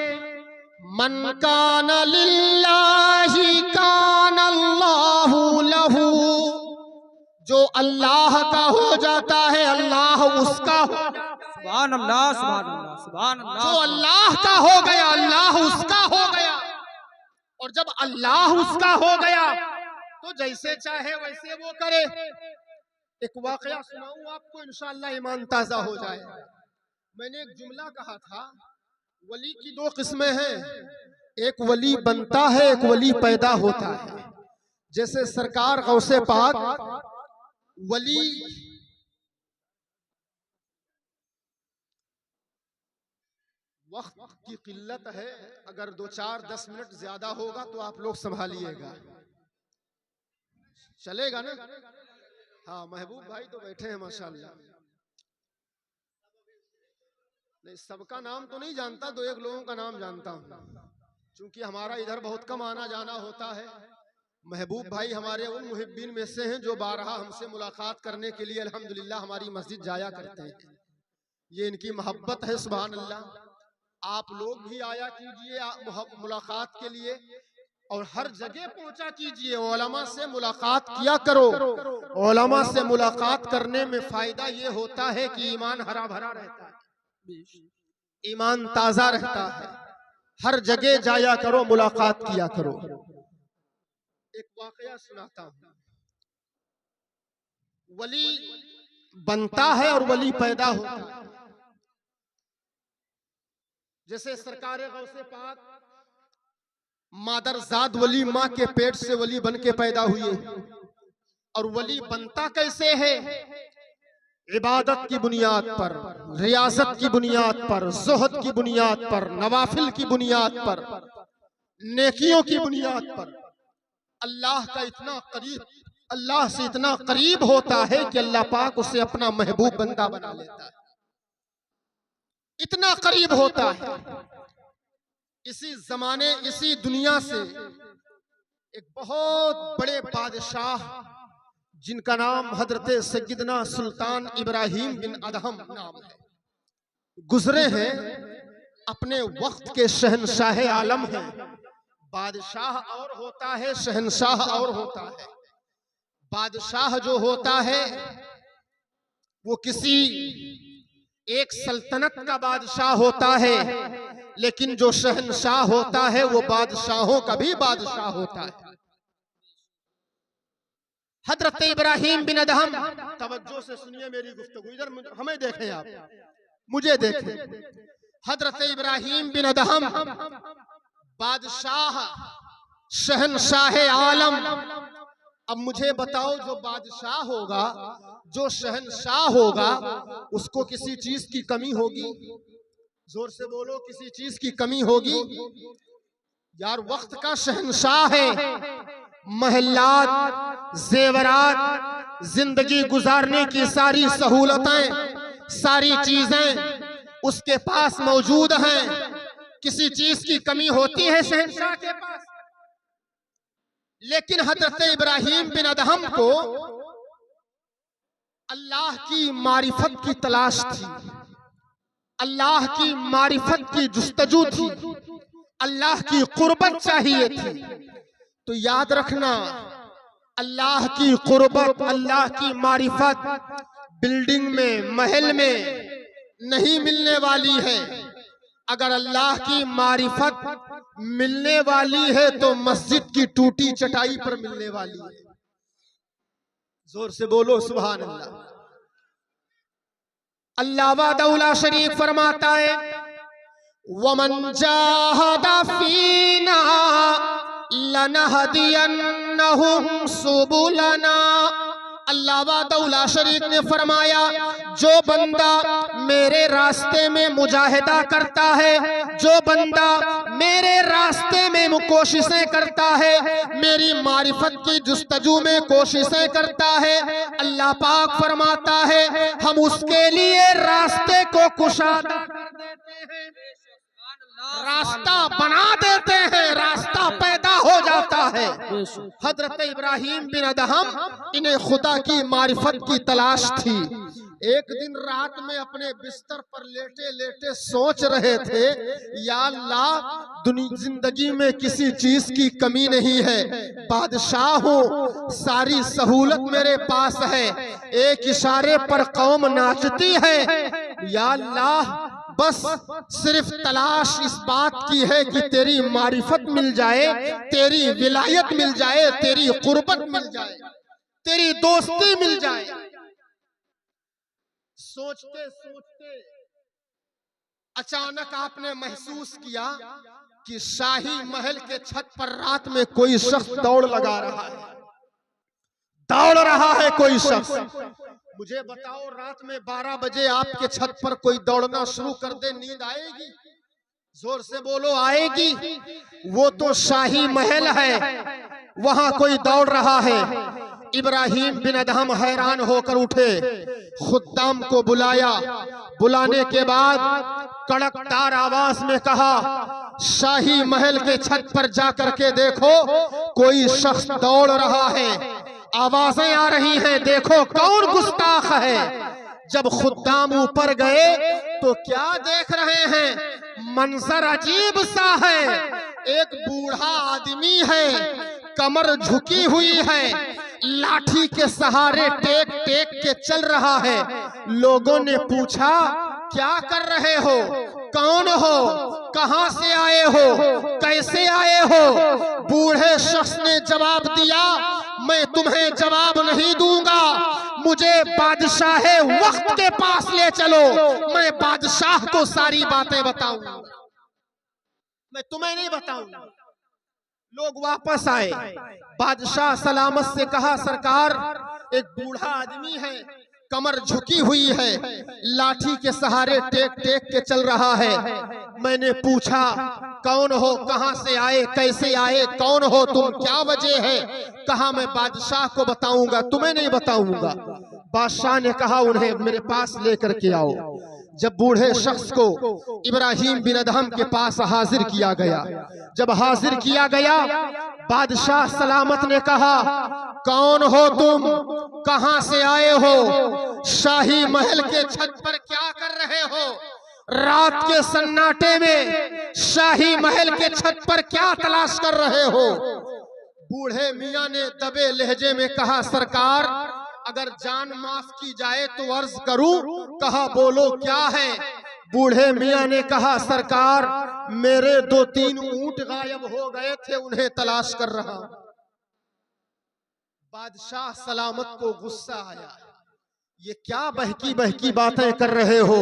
मन काना लिल्लाहि काना अल्लाहु लहू। जो अल्लाह का हो जाता है अल्लाह उसका हो। सुभान अल्लाह, सुभान अल्लाह, सुभान अल्लाह। जो अल्लाह का हो गया अल्लाह उसका हो गया, और जब अल्लाह उसका हो गया तो जैसे चाहे वैसे वो करे। एक वाकया सुनाऊं आपको, इंशाअल्लाह ईमान ताजा हो जाए। मैंने एक जुमला कहा था, वली की 2 किस्में हैं, एक वली बनता है, एक वली पैदा होता है। जैसे सरकार गौसे पाक वली वक्त की किल्लत है, अगर 2-4-10 मिनट ज्यादा होगा तो आप लोग संभालिएगा, चलेगा ना? हाँ, महबूब भाई तो बैठे हैं माशाल्लाह। नहीं, सबका नाम तो नहीं जानता, 2-1 लोगों का नाम जानता हूँ, क्योंकि हमारा इधर बहुत कम आना जाना होता है। महबूब भाई हमारे उन मुहिब्बीन में से हैं जो बारहा हमसे मुलाकात करने के लिए अल्हम्दुलिल्लाह हमारी मस्जिद जाया करते हैं। ये इनकी मोहब्बत है, सुभान अल्लाह। आप लोग भी आया कीजिए मुलाकात के लिए, और हर जगह पहुंचा कीजिए। उलमा से मुलाकात किया करो। उलमा से मुलाकात करने में फायदा ये होता है कि ईमान हरा भरा रहता है, ईमान ताजा रहता है। हर जगह जाया करो, मुलाकात किया करो। एक वाकया सुनाता हूँ। वली बनता है और वली पैदा होता है। जैसे सरकार गौसे पाक मादरजाद वली माँ के पेट से वली बन के पैदा हुए। और वली बनता कैसे है? इबादत की बुनियाद पर, रियाजत की बुनियाद पर, ज़ुहद की बुनियाद पर, नवाफिल की बुनियाद पर, नेकियों की बुनियाद पर। अल्लाह का इतना करीब, अल्लाह से इतना करीब होता है कि अल्लाह पाक उसे अपना महबूब बंदा बना लेता है। इतना करीब होता है। इसी जमाने, इसी दुनिया से एक बहुत बड़े बादशाह जिनका नाम हजरत सैयदना सुल्तान इब्राहिम बिन अदहम नाम है, गुजरे हैं। अपने वक्त के शहनशाह आलम हैं। बादशाह और होता है, शहनशाह और होता है। बादशाह जो होता है वो किसी एक सल्तनत का बादशाह होता है, लेकिन जो शहनशाह होता है वो बादशाहों का भी बादशाह होता है। हजरत इब्राहिम बिन अदहम, तवज्जो से सुनिए मेरी गुफ्तगू, इधर हमें देखें, आप मुझे देखें। हजरत इब्राहिम बिन अदहम बादशाह, शहनशाह आलम। अब मुझे बताओ, जो बादशाह होगा, जो शहनशाह होगा, उसको किसी चीज की कमी होगी? जोर से बोलो, किसी चीज की कमी होगी? यार वक्त का शहनशाह है। महलात, जेवरात, जिंदगी गुजारने की सारी सहूलतें, सारी चीजें उसके पास मौजूद हैं। किसी चीज की कमी होती है शहनशाह के पास? लेकिन हजरत इब्राहिम बिन अदहम को अल्लाह की मारिफत की तलाश थी, अल्लाह की मारिफत की जुस्तजू थी, अल्लाह की कुर्बत चाहिए थी। तो याद रखना, अल्लाह की कुर्बत, अल्लाह की मारिफत बिल्डिंग में, महल में नहीं मिलने वाली है। अगर अल्लाह की मारिफत मिलने वाली है तो मस्जिद की टूटी चटाई पर मिलने वाली है। जोर से बोलो सुभान अल्लाह। अल्लाह वादौला शरीफ फरमाता है, वमन जाहदा फीना लनहदियन्नहुम सुबुलना। अल्लाह वादौला शरीफ ने फरमाया, जो बंदा मेरे रास्ते में मुजाहिदा करता है, जो बंदा मेरे रास्ते में कोशिशें करता है, मेरी मारिफत की जुस्तजू में कोशिशें करता है, अल्लाह पाक फरमाता है हम उसके लिए रास्ते को कुशादा कर देते हैं, रास्ता बना देते हैं, रास्ता पैदा हो जाता है। हजरत इब्राहिम बिन अदहम, इन्हें खुदा की मारिफत की तलाश थी। एक दिन रात में अपने बिस्तर पर लेटे लेटे सोच रहे थे, या अल्लाह जिंदगी में किसी चीज की कमी नहीं है, बादशाह हूँ, सारी सहूलत मेरे पास है, एक इशारे पर कौम नाचती है। या अल्लाह बस सिर्फ तलाश इस बात की है कि तेरी मारिफत मिल जाए, तेरी विलायत मिल जाए, तेरी कुर्बत मिल जाए, तेरी दोस्ती मिल जाए। सोचते सोचते अचानक आपने महसूस किया कि शाही महल के छत पर रात में कोई शख्स दौड़ लगा रहा है, दौड़ रहा है कोई शख्स। मुझे बताओ, रात में 12 बजे आपके छत पर कोई दौड़ना शुरू कर दे, नींद आएगी? जोर से बोलो, आएगी? वो तो शाही महल है, वहां कोई दौड़ रहा है। इब्राहिम बिन अदहम हैरान होकर उठे, खुद्दाम को बुलाया, बुलाने के बाद कड़कदार आवाज में कहा, शाही महल के छत पर जाकर के देखो, कोई शख्स दौड़ रहा है, आवाजें आ रही हैं, देखो कौन गुस्ताख है। जब खुद्दाम ऊपर गए तो क्या देख रहे हैं, मंजर अजीब सा है। एक बूढ़ा आदमी है, कमर झुकी हुई है, लाठी के सहारे टेक टेक के चल रहा है। लोगों ने पूछा, क्या कर रहे हो, कौन हो, कहां से आए हो, कैसे आए हो? बूढ़े शख्स ने जवाब दिया, मैं तुम्हें जवाब नहीं दूंगा, मुझे बादशाह वक्त के पास ले चलो, मैं बादशाह को सारी बातें बताऊंगा, मैं तुम्हें नहीं बताऊंगा। लोग वापस आए, बादशाह सलामत से कहा सरकार एक बूढ़ा आदमी है, कमर झुकी हुई है, लाठी के सहारे टेक टेक के चल रहा है। मैंने पूछा कौन हो, कहां से आए, कैसे आए, कौन हो तुम, क्या वजह है? कहा मैं बादशाह को बताऊंगा, तुम्हें नहीं बताऊंगा। बादशाह ने कहा उन्हें मेरे पास लेकर के आओ। जब बूढ़े शख्स को इब्राहिम बिन अदहम के पास हाजिर किया गया, जब हाजिर किया गया, बादशाह सलामत ने कहा कौन हो तुम, कहां से आए हो, शाही महल के छत पर क्या कर रहे हो, रात के सन्नाटे में शाही महल के छत पर क्या तलाश कर रहे हो? बूढ़े मियां ने दबे लहजे में कहा सरकार अगर जान माफ की जाए तो अर्ज करूं। कहा बोलो क्या है? बूढ़े मियां ने कहा सरकार मेरे 2-3 ऊंट गायब हो गए थे, उन्हें तलाश कर रहा। बादशाह सलामत को गुस्सा आया, ये क्या बहकी बहकी बातें कर रहे हो?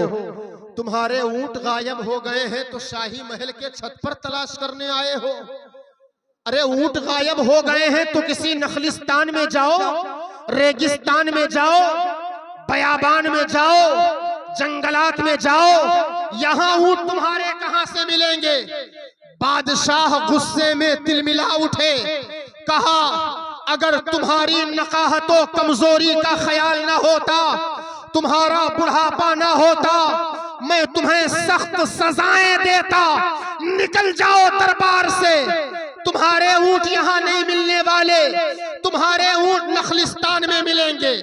तुम्हारे ऊंट गायब हो गए हैं तो शाही महल के छत पर तलाश करने आए हो? अरे ऊंट गायब हो गए हैं तो किसी नखलिस्तान में जाओ, रेगिस्तान में जाओ, बयाबान में जाओ, जंगलात में जाओ, यहां ऊंट तुम्हारे कहां से मिलेंगे? बादशाह गुस्से में तिलमिला उठे, कहा अगर तुम्हारी नकाहतों कमजोरी का ख्याल ना होता, तुम्हारा बुढ़ापा ना होता, मैं तुम्हें सख्त सजाएं देता। निकल जाओ दरबार से, तुम्हारे ऊंट यहाँ नहीं मिलने वाले, तुम्हारे ऊंट नखलिस्तान में मिलेंगे,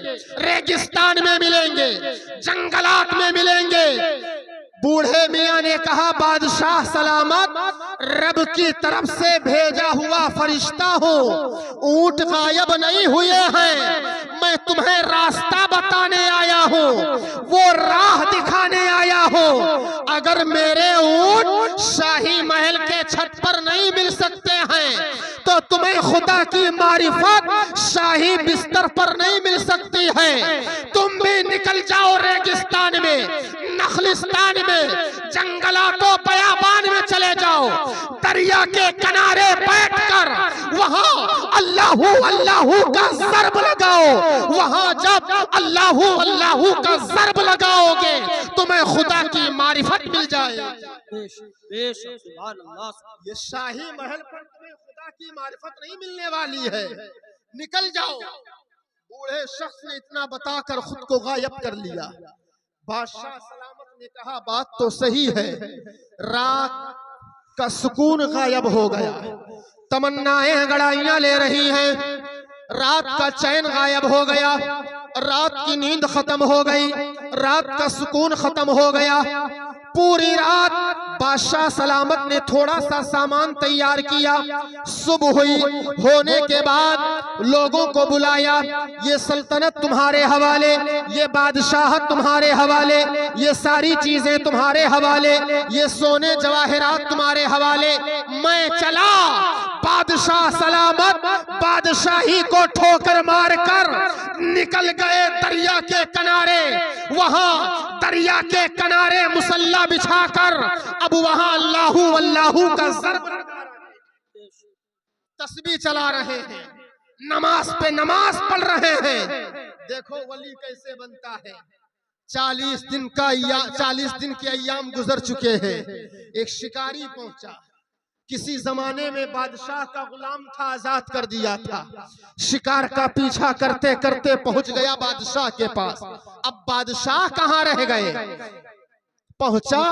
रेगिस्तान में मिलेंगे, जंगलात में मिलेंगे। बूढ़े मियां ने कहा बादशाह सलामत रब की तरफ से भेजा हुआ फरिश्ता हूँ, ऊंट गायब नहीं हुए हैं, मैं तुम्हें रास्ता बताने आया हूँ, वो राह दिखाने आया हूँ। अगर मेरे ऊंट शाही महल के छत पर नहीं मिल सकते हैं तो तुम्हें खुदा की मारिफत शाही बिस्तर पर नहीं मिल सकती है। तुम भी निकल जाओ रेगिस्तान में, नखलिस्तान में, जंगलातों बयाबान में चले जाओ, दरिया के किनारे बैठकर वहां अल्लाहू अल्लाहू का ज़र्ब लगाओ। वहां जब अल्लाहू अल्लाहू का ज़र्ब लगाओगे तुम्हें खुदा की मारिफत मिल जाएगी। ये शाही महल पर तुम्हें खुदा की मारिफत नहीं मिलने वाली है, निकल जाओ। बूढ़े शख्स ने इतना बताकर खुद को गायब कर लिया। बादशाह सलामत ने कहा बात तो सही है, रात का सुकून गायब हो गया, तमन्नाएं गड़ाइयां ले रही हैं, रात का चैन गायब हो गया, रात की नींद खत्म हो गई, रात का सुकून खत्म हो गया। पूरी रात बादशाह सलामत ने थोड़ा सा सामान तैयार किया। सुबह हुई, होने के बाद लोगों को बुलाया, ये सल्तनत तुम्हारे हवाले, ये बादशाह तुम्हारे हवाले, ये सारी चीजें तुम्हारे हवाले, ये सोने जवाहरात तुम्हारे हवाले। मैं चला। बादशाह सलामत बादशाही को ठोकर मारकर निकल गए दरिया के किनारे। वहां दरिया के किनारे मुसल्ला बिछाकर अब वहां अल्लाहू अल्लाहू का ज़र्ब तस्बीह चला रहे हैं, नमाज पे नमाज पढ़ रहे हैं। देखो वली कैसे बनता है। 40 दिन के अय्याम गुजर चुके हैं। एक शिकारी पहुंचा, किसी जमाने में बादशाह का गुलाम था, आजाद कर दिया था। शिकार का पीछा करते करते पहुंच गया बादशाह के पास। अब बादशाह कहाँ रह गए? पहुंचा,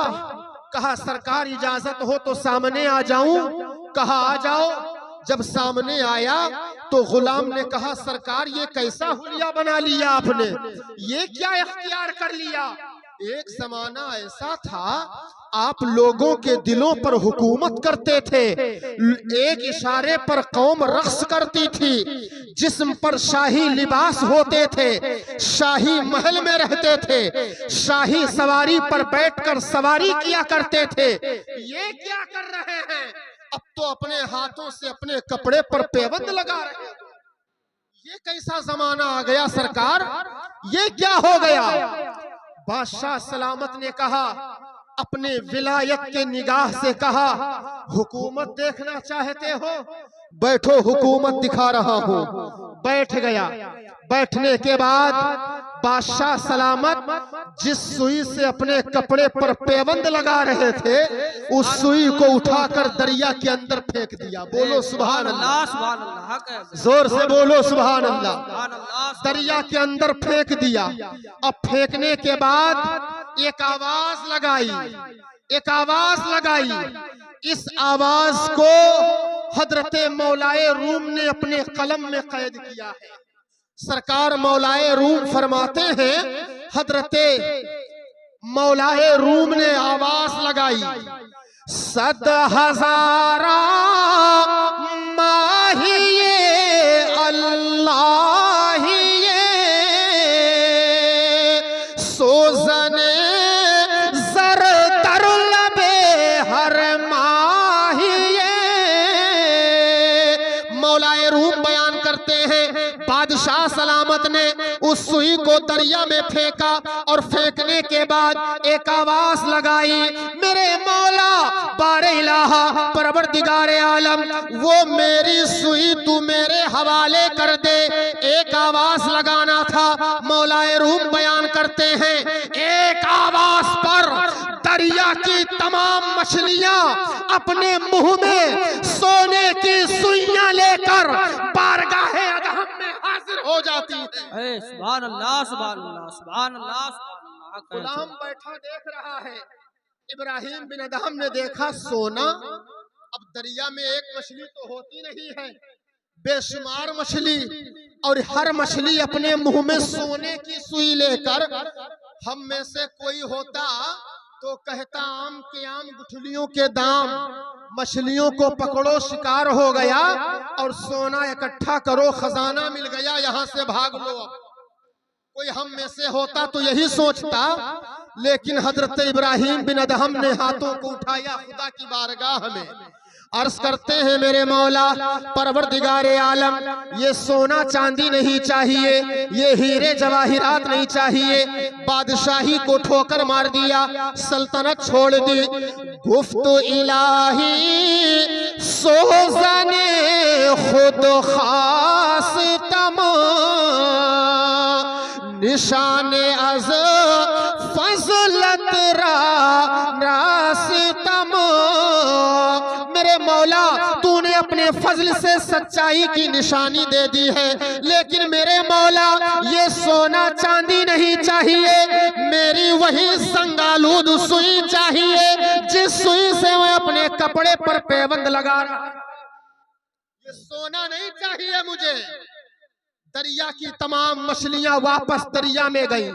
कहा सरकार इजाजत हो तो सामने आ जाऊं? कहा आ जाओ। जब सामने आया तो गुलाम ने कहा सरकार ये कैसा हुलिया बना लिया आपने, ये क्या इख्तियार कर लिया? एक जमाना ऐसा था आप लोगों के दिलों पर हुकूमत करते थे, एक इशारे पर कौम रक्स करती थी, जिस्म पर शाही लिबास होते थे, शाही महल में रहते थे, शाही सवारी पर बैठकर सवारी किया करते थे। ये क्या कर रहे हैं? अब तो अपने हाथों से अपने कपड़े पर पेबंद लगा रहे हैं। ये कैसा जमाना आ गया सरकार, ये क्या हो गया। बादशाह सलामत ने कहा, अपने विलायत के निगाह से कहा, हुकूमत देखना चाहते हो, बैठो, हुकूमत दिखा रहा हूं। बैठ गया। बैठने के बाद बादशाह सलामत जिस सुई से अपने कपड़े पर पेबंद लगा रहे थे, उस सुई को उठाकर दरिया के अंदर फेंक दिया। बोलो सुभान अल्लाह, सुभान अल्लाह, जोर से बोलो सुभान अल्लाह। दरिया के अंदर फेंक दिया। अब फेंकने के बाद एक आवाज लगाई, एक आवाज लगाई। इस आवाज को हजरते मौलाए रूम ने अपने कलम में कैद किया है। सरकार मौलाए रूम फरमाते हैं, हजरते मौलाए रूम ने आवाज लगाई, 100,000 माहिए अल्लाहिए सोजने जर तर लबे हर माहिए। मौलाए रूम बयान करते हैं, बादशाह सलामत ने उस सुई को दरिया में फेंका और फेंकने के बाद एक आवाज लगाई, मेरे मौला बारे इलाहा परवरदिगारे आलम, वो मेरी सुई तू मेरे हवाले कर दे। एक आवाज लगाना था। मौलाए रूम बयान करते हैं, एक आवाज पर दरिया की तमाम मछलियां अपने मुंह में सोने की सुइयां लेकर बारगाहे अदहम में हाजिर हो जाती है। सुभान अल्लाह, सुभान अल्लाह, सुभान अल्लाह, सुभान अल्लाह। गुलाम बैठा देख रहा है। इब्राहिम बिन अदहम ने देखा सोना, अब दरिया में एक मछली तो होती नहीं है, बेशुमार मछली, और हर मछली अपने मुंह में सोने की सुई लेकर। हम में से कोई होता तो कहता, आम के आम गुठलियों के दाम, मछलियों को पकड़ो शिकार हो गया, और सोना इकट्ठा करो खजाना मिल गया, यहाँ से भाग लो। कोई हम में से होता तो यही सोचता, लेकिन हजरत इब्राहिम बिन अदहम ने हाथों को उठाया खुदा की बारगाह में, अर्ज करते हैं, मेरे मौला परवरदिगारे आलम, ये सोना चांदी नहीं चाहिए, ये हीरे जवाहिरात नहीं चाहिए। बादशाही को ठोकर मार दिया, सल्तनत छोड़ दी। गुफ्त इलाही सोज़ने खुद खास तमा निशाने अज फजलत रास्तम। मेरे मौला तूने अपने फजल से सच्चाई की निशानी दे दी है, लेकिन मेरे मौला ये सोना चांदी नहीं चाहिए, मेरी वही संगालूद सुई चाहिए जिस सुई से मैं अपने कपड़े पर पेबंद लगा रहा। ये सोना नहीं चाहिए मुझे। दरिया की तमाम मछलियां वापस दरिया में गई।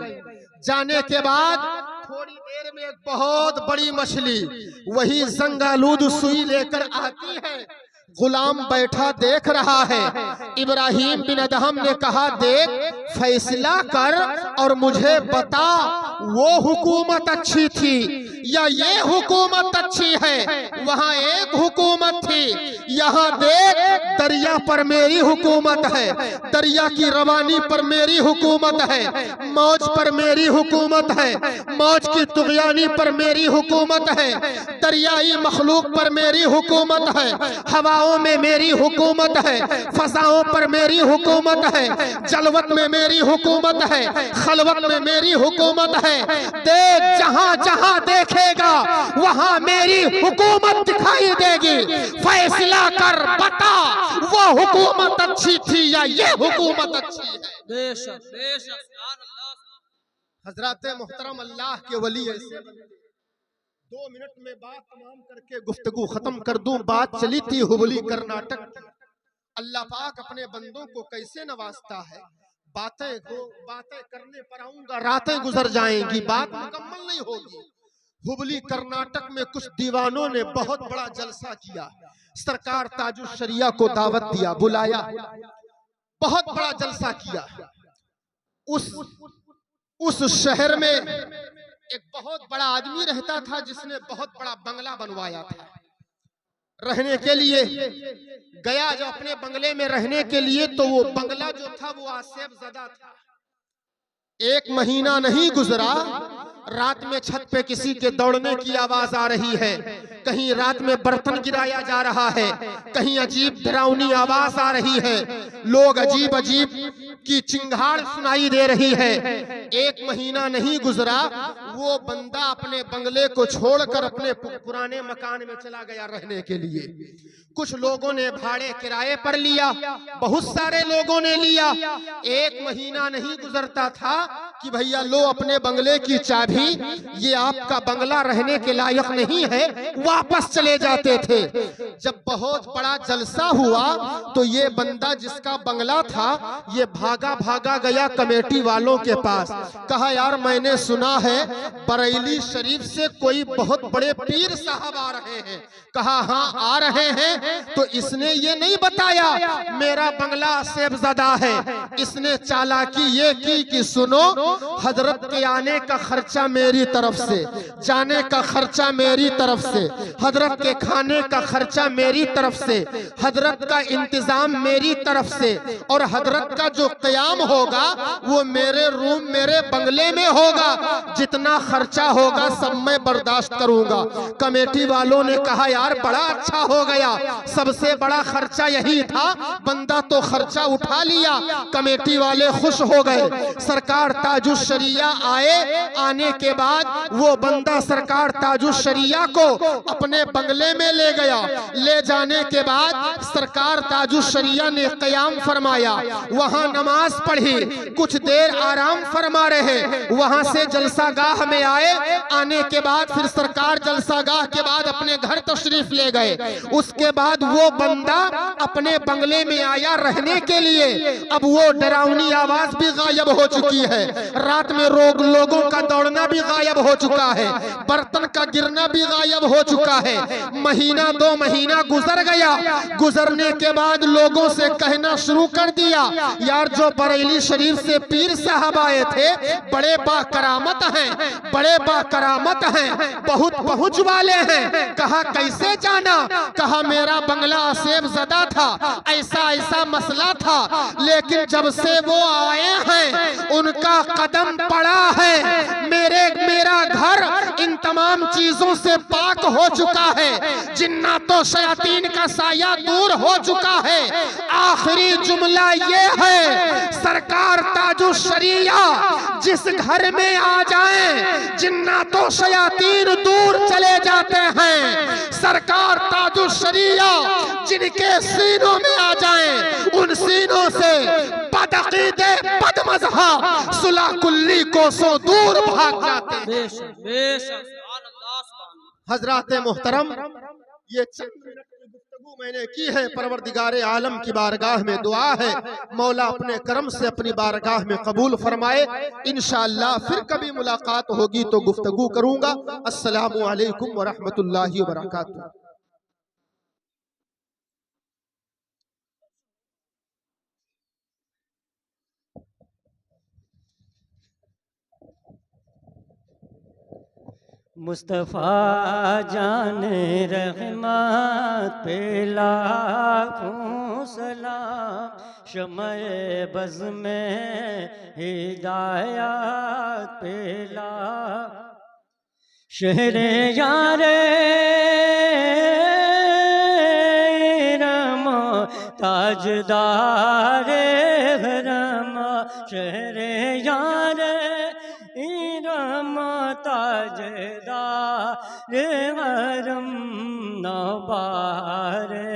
जाने के बाद थोड़ी देर में एक बहुत बड़ी मछली वही जंगालूद सुई लेकर आती है। गुलाम बैठा देख रहा है। इब्राहिम बिन अदहम ने कहा, देख फैसला कर और मुझे बता, वो हुकूमत अच्छी थी या ये हुकूमत अच्छी है? वहाँ एक हुकूमत थी, यहाँ देख दरिया पर मेरी हुकूमत है, दरिया की रवानी पर मेरी हुकूमत है, मौज पर मेरी हुकूमत है, मौज की तुगयानी पर मेरी हुकूमत है, दरियाई मखलूक पर मेरी हुकूमत है, हवाओं में मेरी हुकूमत है, फजाओं पर मेरी हुकूमत है, जलवत में मेरी हुकूमत है, खलवत में मेरी हुकूमत है। देख जहां जहां देखेगा वहां मेरी हुकूमत दिखाई देगी। फैसला कर बता, वो हुकूमत अच्छी थी या ये हुकूमत अच्छी है? बेशक बेशक। हजरत मोहतरम अल्लाह के वली ऐसे 2 मिनट में बात तमाम करके गुफ्तगू खत्म कर दूं। बात चली थी हुबली कर्नाटक की। अल्लाह पाक अपने बंदों को कैसे नवाजता है। बातें करने पर आऊंगा, रातें गुजर जाएंगी, बात मुकम्मल नहीं होगी। हुबली कर्नाटक में कुछ दीवानों ने बहुत बड़ा जलसा किया। सरकार ताजुश शरिया को दावत दिया, बुलाया, बहुत बड़ा जलसा किया। उस शहर में एक बहुत बड़ा आदमी रहता था जिसने बहुत बड़ा बंगला बनवाया था। रहने के लिए गया, जब अपने बंगले में रहने के लिए, तो वो बंगला जो था वो आसेब ज़दा था। एक महीना नहीं गुजरा, रात में छत पे किसी के दौड़ने की आवाज आ रही है, कहीं रात में बर्तन गिराया जा रहा है, कहीं अजीब डरावनी आवाज आ रही है, लोग अजीब अजीब की चिंगाड़ सुनाई दे रही है। एक महीना नहीं गुजरा, वो बंदा अपने बंगले को छोड़कर अपने पुराने मकान में चला गया रहने के लिए। कुछ लोगों ने भाड़े किराए पर लिया, बहुत सारे लोगों ने लिया। एक महीना नहीं गुजरता था कि भैया लो अपने बंगले की चाबी, ये आपका बंगला रहने के लायक नहीं है, वापस चले जाते थे। जब बहुत बड़ा जलसा हुआ तो ये बंदा जिसका बंगला था ये भागा भागा गया कमेटी वालों के पास। कहा यार मैंने सुना है बरेली शरीफ से कोई बहुत बड़े पीर साहब आ रहे हैं। कहा हाँ आ रहे हैं, तो इसने ये नहीं बताया मेरा बंगला सेबज़दा है। इसने चालाकी ये की कि सुनो, हजरत के आने का खर्चा मेरी तरफ से, जाने का खर्चा मेरी तरफ से, हजरत के खाने का खर्चा मेरी तरफ से, हजरत का इंतजाम मेरी तरफ से, और हजरत का जो क़याम होगा वो मेरे रूम मेरे बंगले में होगा। जितना खर्चा होगा सब मैं बर्दाश्त करूंगा। कमेटी वालों ने कहा यार बड़ा अच्छा हो गया, सबसे बड़ा खर्चा यही था, बंदा तो खर्चा उठा लिया। कमेटी वाले खुश हो गए। सरकार ताजुश शरिया आए, आने के बाद वो बंदा सरकार ताजुश शरिया को अपने बंगले में ले गया। ले जाने के बाद सरकार ताजुश शरिया ने क़याम फरमाया, वहां नमाज पढ़ी, कुछ देर आराम फरमा रहे, वहां से जलसागाह में आए। आने के बाद फिर सरकार जलसागाह के बाद अपने घर तशरीफ ले गए। उसके बाद वो बंदा अपने बंगले में आया रहने के लिए। अब वो डरावनी आवाज भी गायब हो चुकी है, रात में लोगों का दौड़ना भी गायब हो चुका है, बर्तन का गिरना भी गायब हो चुका है। महीना 2 महीना गुजर गया। गुजरने के बाद लोगों से कहना शुरू कर दिया यार जो बरेली शरीफ से पीर साहब आए थे बड़े बाकरामत हैं, बड़े बाकरामत हैं, बहुत पहुंच वाले हैं। कहा कैसे जाना? कहा मेरा बंगला सेबज़दा था, ऐसा ऐसा मसला था, लेकिन जब से वो आए हैं उनका कदम पड़ा है, मेरा घर इन तमाम चीजों से पाक हो चुका है, जिन्नातों शयातीन का साया दूर हो चुका है। आखिरी जुमला ये है, सरकार ताजुश शरिया जिस घर में आ जाएं जिन्नातों शयातीन दूर चले जाते हैं। सरकार ताजुश शरिया जिनके सीनों में आ जाएं उन सीनों से बदअकीदे बदमज़हा सुलह कुल्ली कोसों दूर भाग जाते हैं। हजरात मोहतरम, ये चंद मिनट की गुफ्तगू मैंने की है। परवरदिगारे आलम की बारगाह में दुआ है मौला अपने करम से अपनी बारगाह में कबूल फरमाए। इंशाअल्लाह फिर कभी मुलाकात होगी तो गुफ्तगू करूंगा। अस्सलामु अलैकुम व रहमतुल्लाहि व बरकातुहू। मुस्तफ़ा जाने रहमत पे लाखों सलाम, शमए बज़ में हिदायत पे शहरे यारे रमा ताजदारे रमा, शहरे यारे ताजदार हरम नवारे,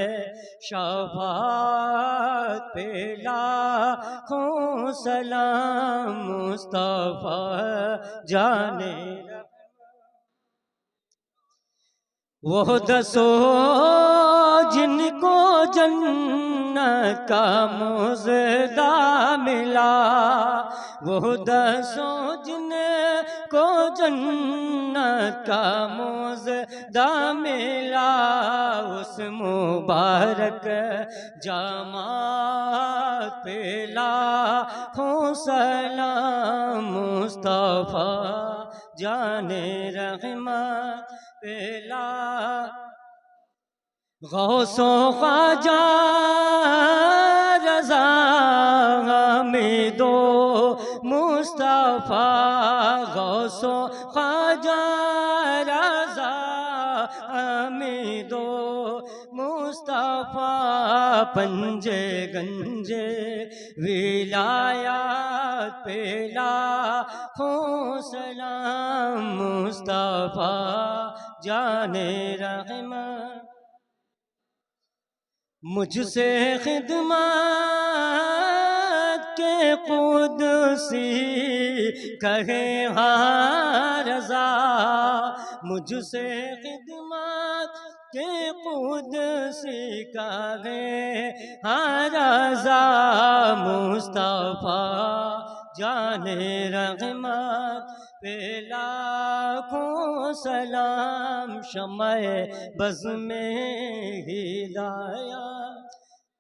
शफ़ाअत पे लाखों सलाम मुस्तफ़ा जाने। वो दसो जिनको जन्नत का मुज़दा मिला, वो दसो जिनको जन्नत का मुज़दा मिला, उस मुबारक जमात पे लाखों सलाम मुस्तफ़ा जाने रहमत पेला। गौसो ख्वाजा रज़ा में दो मुस्तफ़ा, गौसो ख्वाजा रज़ा में दो मुस्तफ़ा, पंजे गंजे विलायत पे लाखों सलाम मुस्तफ़ा जाने रहमत। मुझसे खिदमत के कुदसी कहे हाँ रज़ा, मुझसे खिदमत के कुदसी कहे हाँ रज़ा, मुस्तफ़ा जाने रहमत पे लाखों सलाम, शम्ए बज़ में हिदायत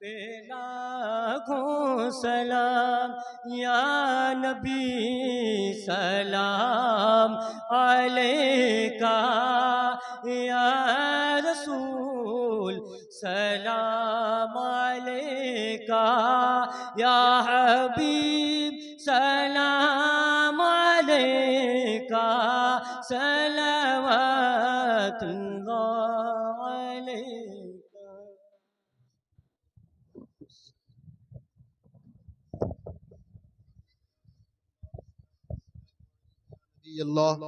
पे लाखों सलाम, या नबी सलाम अलैका, या रसूल सलाम अलैका, या हबीब सलाम अलैका, सलावतुल्लाह अलैका। अल्लाह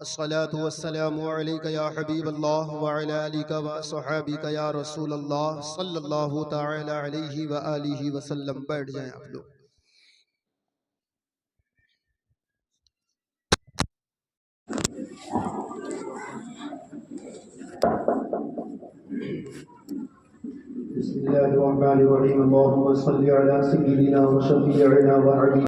अस्सलातु वस्सलामु अलैका या हबीब अल्लाह व अला आलिका व अस्हाबिका या रसूल अल्लाह सल्लल्लाहु तआला अलैहि व आलिहि वसल्लम। बैठ जाएं आप लोग। बिस्मिल्लाहिर्रहमानिर्रहीम। अल्लाहुम्मा सल्लि अला सय्यिदिना व शफीइना व